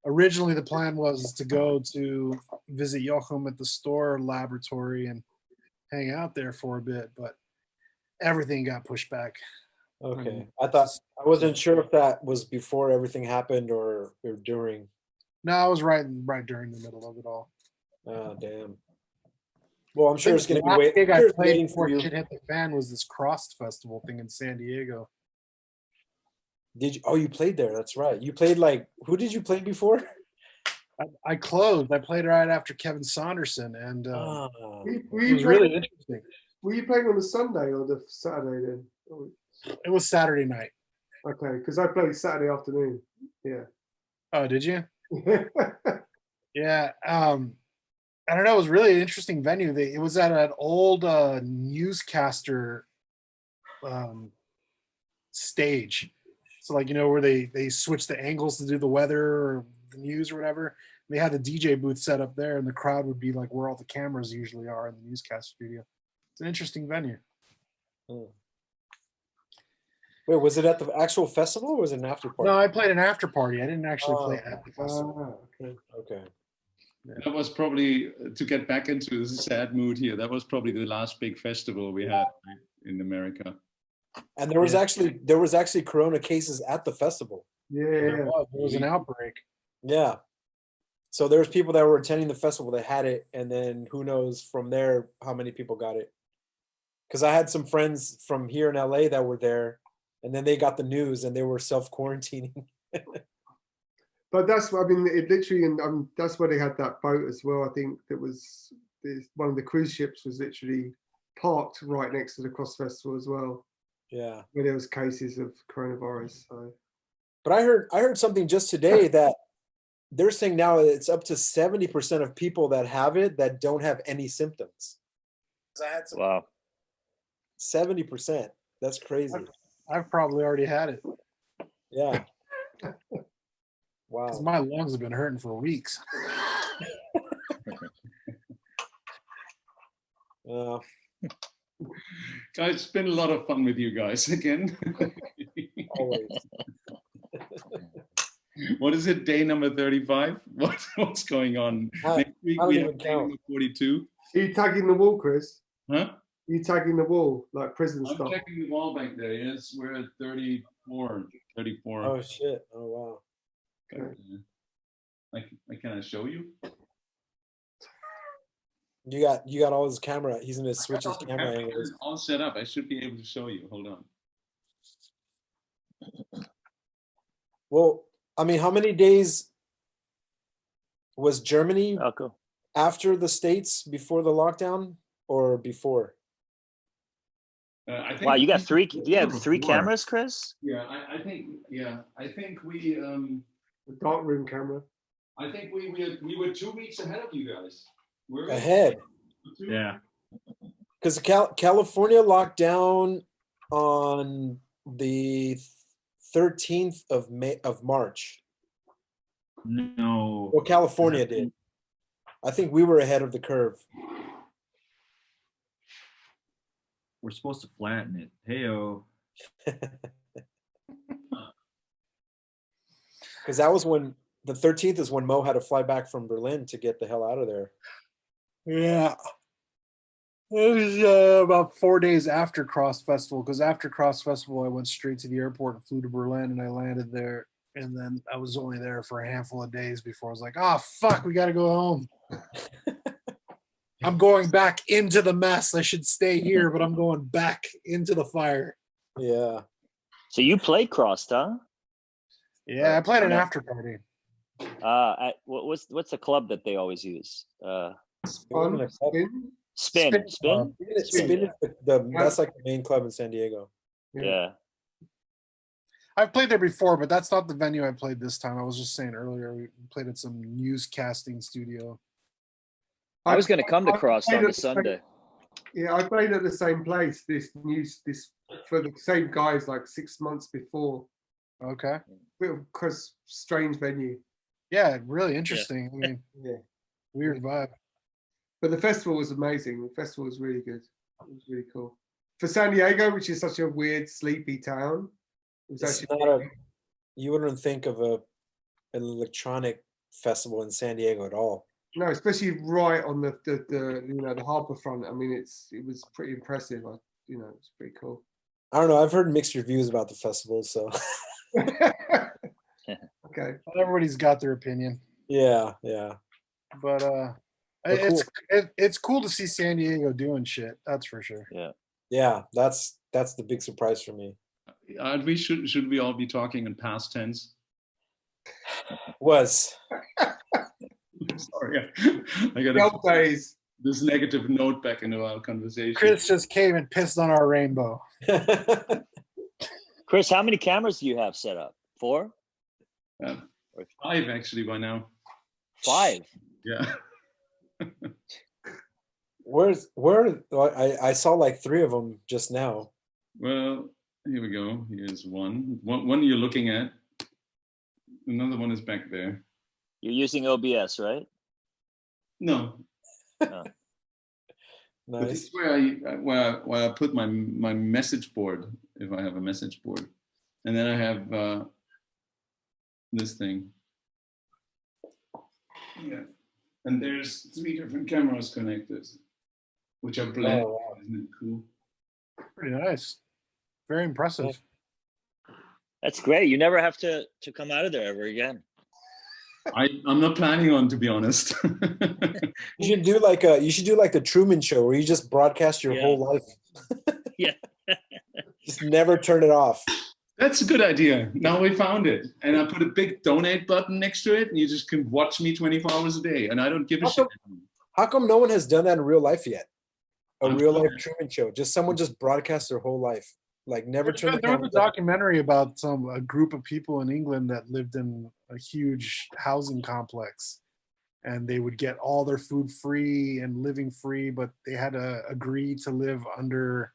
originally the plan was to go to visit Jochem at the store laboratory and hang out there for a bit, but everything got pushed back. Okay. I wasn't sure if that was before everything happened or during. No, I was right during the middle of it all. Oh, damn. Well, I'm sure it's going to be The last gig I played waiting before for you. shit hit the fan was this Crossed Festival thing in San Diego. Did you? Oh, you played there. That's right. You played like, who did you play before? I closed. I played right after Kevin Saunderson, and Ah. Were it you was playing, really interesting. were you playing on the Sunday or the Saturday then? Oh, It was Saturday night. okay, because I played Saturday afternoon. Yeah. Oh, did you? Yeah. I don't know. It was really an interesting venue. It was at an old newscaster stage. So like, where they switch the angles to do the weather or the news or whatever. They had the DJ booth set up there, and the crowd would be like where all the cameras usually are in the newscast studio. It's an interesting venue. Hmm. Wait, was it at the actual festival or was it an after party? No, I played an after party. I didn't actually play at the festival. Okay. Okay. That was probably, to get back into this sad mood here, that was probably the last big festival we had in America. And there was actually corona cases at the festival. Yeah. There was an outbreak. Yeah. So there was people that were attending the festival that had it, and then who knows from there how many people got it. Because I had some friends from here in LA that were there, and then they got the news and they were self-quarantining. But that's what I mean. It literally, and that's where they had that boat as well. I think that was one of the cruise ships was literally parked right next to the Cross Festival as well, Yeah. where there was cases of coronavirus. So But I heard something just today that they're saying now it's up to 70% of people that have it that don't have any symptoms. I had some Wow. 70%. That's crazy. I've probably already had it Yeah. because Wow. my lungs have been hurting for weeks. Guys, it's been a lot of fun with you guys again. Always. What is it, day number 35? What's going on? Next week don't we even have day count. number 42. are you tagging the wall, Chris? Huh? Are you tagging the wall like prison I'm stuff? checking the wall back there. Yes, we're at 34. 34. Oh shit. Oh wow. Can I show you? You got all his camera. He's gonna switch his camera angles. It's all set up. I should be able to show you. Hold on. Well, I mean, how many days was Germany Oh, cool. after the States before the lockdown or before? I think Wow, you got three. we- You have three before. cameras, Chris? Yeah, I think. Yeah, I think we. The dark room camera. I think we were 2 weeks ahead of you guys. We're Ahead. Yeah. Because California locked down on the 13th of March. No. Well, California did. I think we were ahead of the curve. We're supposed to flatten it. Heyo. Because that was when the 13th is when Mo had to fly back from Berlin to get the hell out of there. Yeah. It was about 4 days after Cross Festival, because after Cross Festival, I went straight to the airport and flew to Berlin, and I landed there. And then I was only there for a handful of days before I was like, oh, fuck, we got to go home. I'm going back into the mess. I should stay here, but I'm going back into the fire. Yeah. So you played Crossed, huh? Yeah, I played an after party. What's the club that they always use? Spin. Spin. Spin Spin is that's like the main club in San Diego. Yeah. I've played there before, but that's not the venue I played this time. I was just saying earlier, we played at some newscasting studio. I was going to come to I Cross played on the at the same- Sunday. Yeah, I played at the same place. This for the same guys like 6 months before. Okay. Bit of strange venue. Yeah, really interesting. I mean, Yeah, weird vibe. but the festival was amazing. The festival was really good. It was really cool. For San Diego, which is such a weird, sleepy town, it was It's actually not a. You wouldn't think of an electronic festival in San Diego at all. no, especially right on the the harbor front. I mean, it was pretty impressive. It's pretty cool. I don't know. I've heard mixed reviews about the festival, so Okay. Everybody's got their opinion, yeah. but it's cool to see San Diego doing shit. That's for sure. Yeah, that's the big surprise for me. Should we all be talking in past tense? Was Sorry, I The got old days. this negative note back into our conversation. Chris just came and pissed on our rainbow. Chris, how many cameras do you have set up? 4? 5 actually by now. 5? Yeah. I saw like 3 of them just now. Well, here we go. Here's one you're looking at. Another one is back there. You're using OBS, right? No. Oh. But Nice. this is where I put my message board, if I have a message board. And then I have this thing. Yeah. And there's 3 different cameras connected, which are blended. Oh, wow. Isn't it cool? Pretty nice. Very impressive. That's great. You never have to come out of there ever again. I'm not planning on, to be honest. You should do like the Truman Show where you just broadcast your whole life. Yeah. Just never turn it off. That's a good idea. Now we found it. And I put a big donate button next to it, and you just can watch me 24 hours a day. And I don't give a shit. How come no one has done that in real life yet? A I'm real life sorry. Truman Show. Just someone just broadcast their whole life. Like never turn the There was camera a documentary about a group of people in England that lived in a huge housing complex, and they would get all their food free and living free, but they had to agree to live under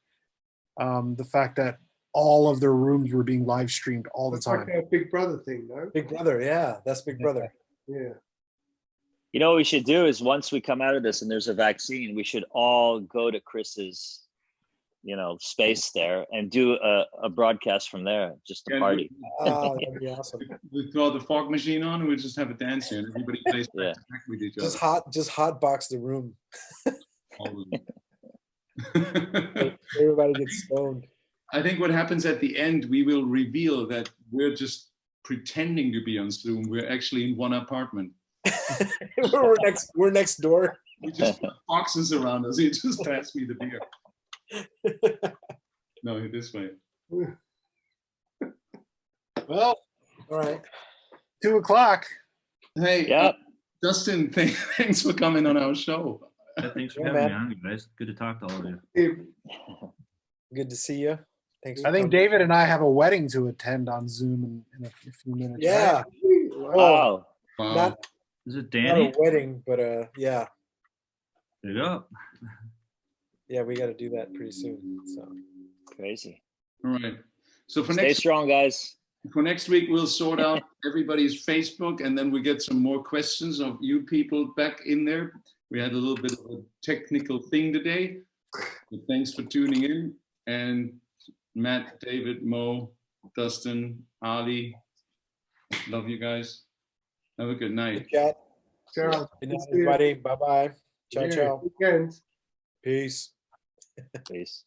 the fact that all of their rooms were being live streamed all the That's time. like a Big Brother thing, no? Big Brother, yeah, that's Big Brother. Yeah. You know what we should do is once we come out of this and there's a vaccine, we should all go to Chris's, space there and do a broadcast from there, just a Yeah, party. Oh, that'd be awesome. We throw the fog machine on, and we just have a dance here, and everybody plays back to back with each other. Just hot box the room. Always. Everybody gets stoned. I think what happens at the end, we will reveal that we're just pretending to be on Zoom. We're actually in one apartment. we're next door. We just put boxes around us. You just pass me the beer. No, this way. Well, all right. 2:00. Hey, Yeah. Dustin, thanks for coming on our show. Thanks for Yeah, having man. me on, guys. Good to talk to all of you. Good to see you. Thanks. I think David and I have a wedding to attend on Zoom in a few minutes. Yeah. right? Wow. Wow. Not Is it not Danny? a wedding, but yeah. There you go. Yeah, we got to do that pretty soon. So Crazy. All right. So for Stay strong, guys. next week, we'll sort out everybody's Facebook, and then we get some more questions of you people back in there. We had a little bit of a technical thing today. But thanks for tuning in. And Matt, David, Mo, Dustin, Ali, love you guys. Have a good night. good chat. Ciao. Good night, everybody. Bye bye. Ciao, Yeah, ciao. weekend. Peace. Peace.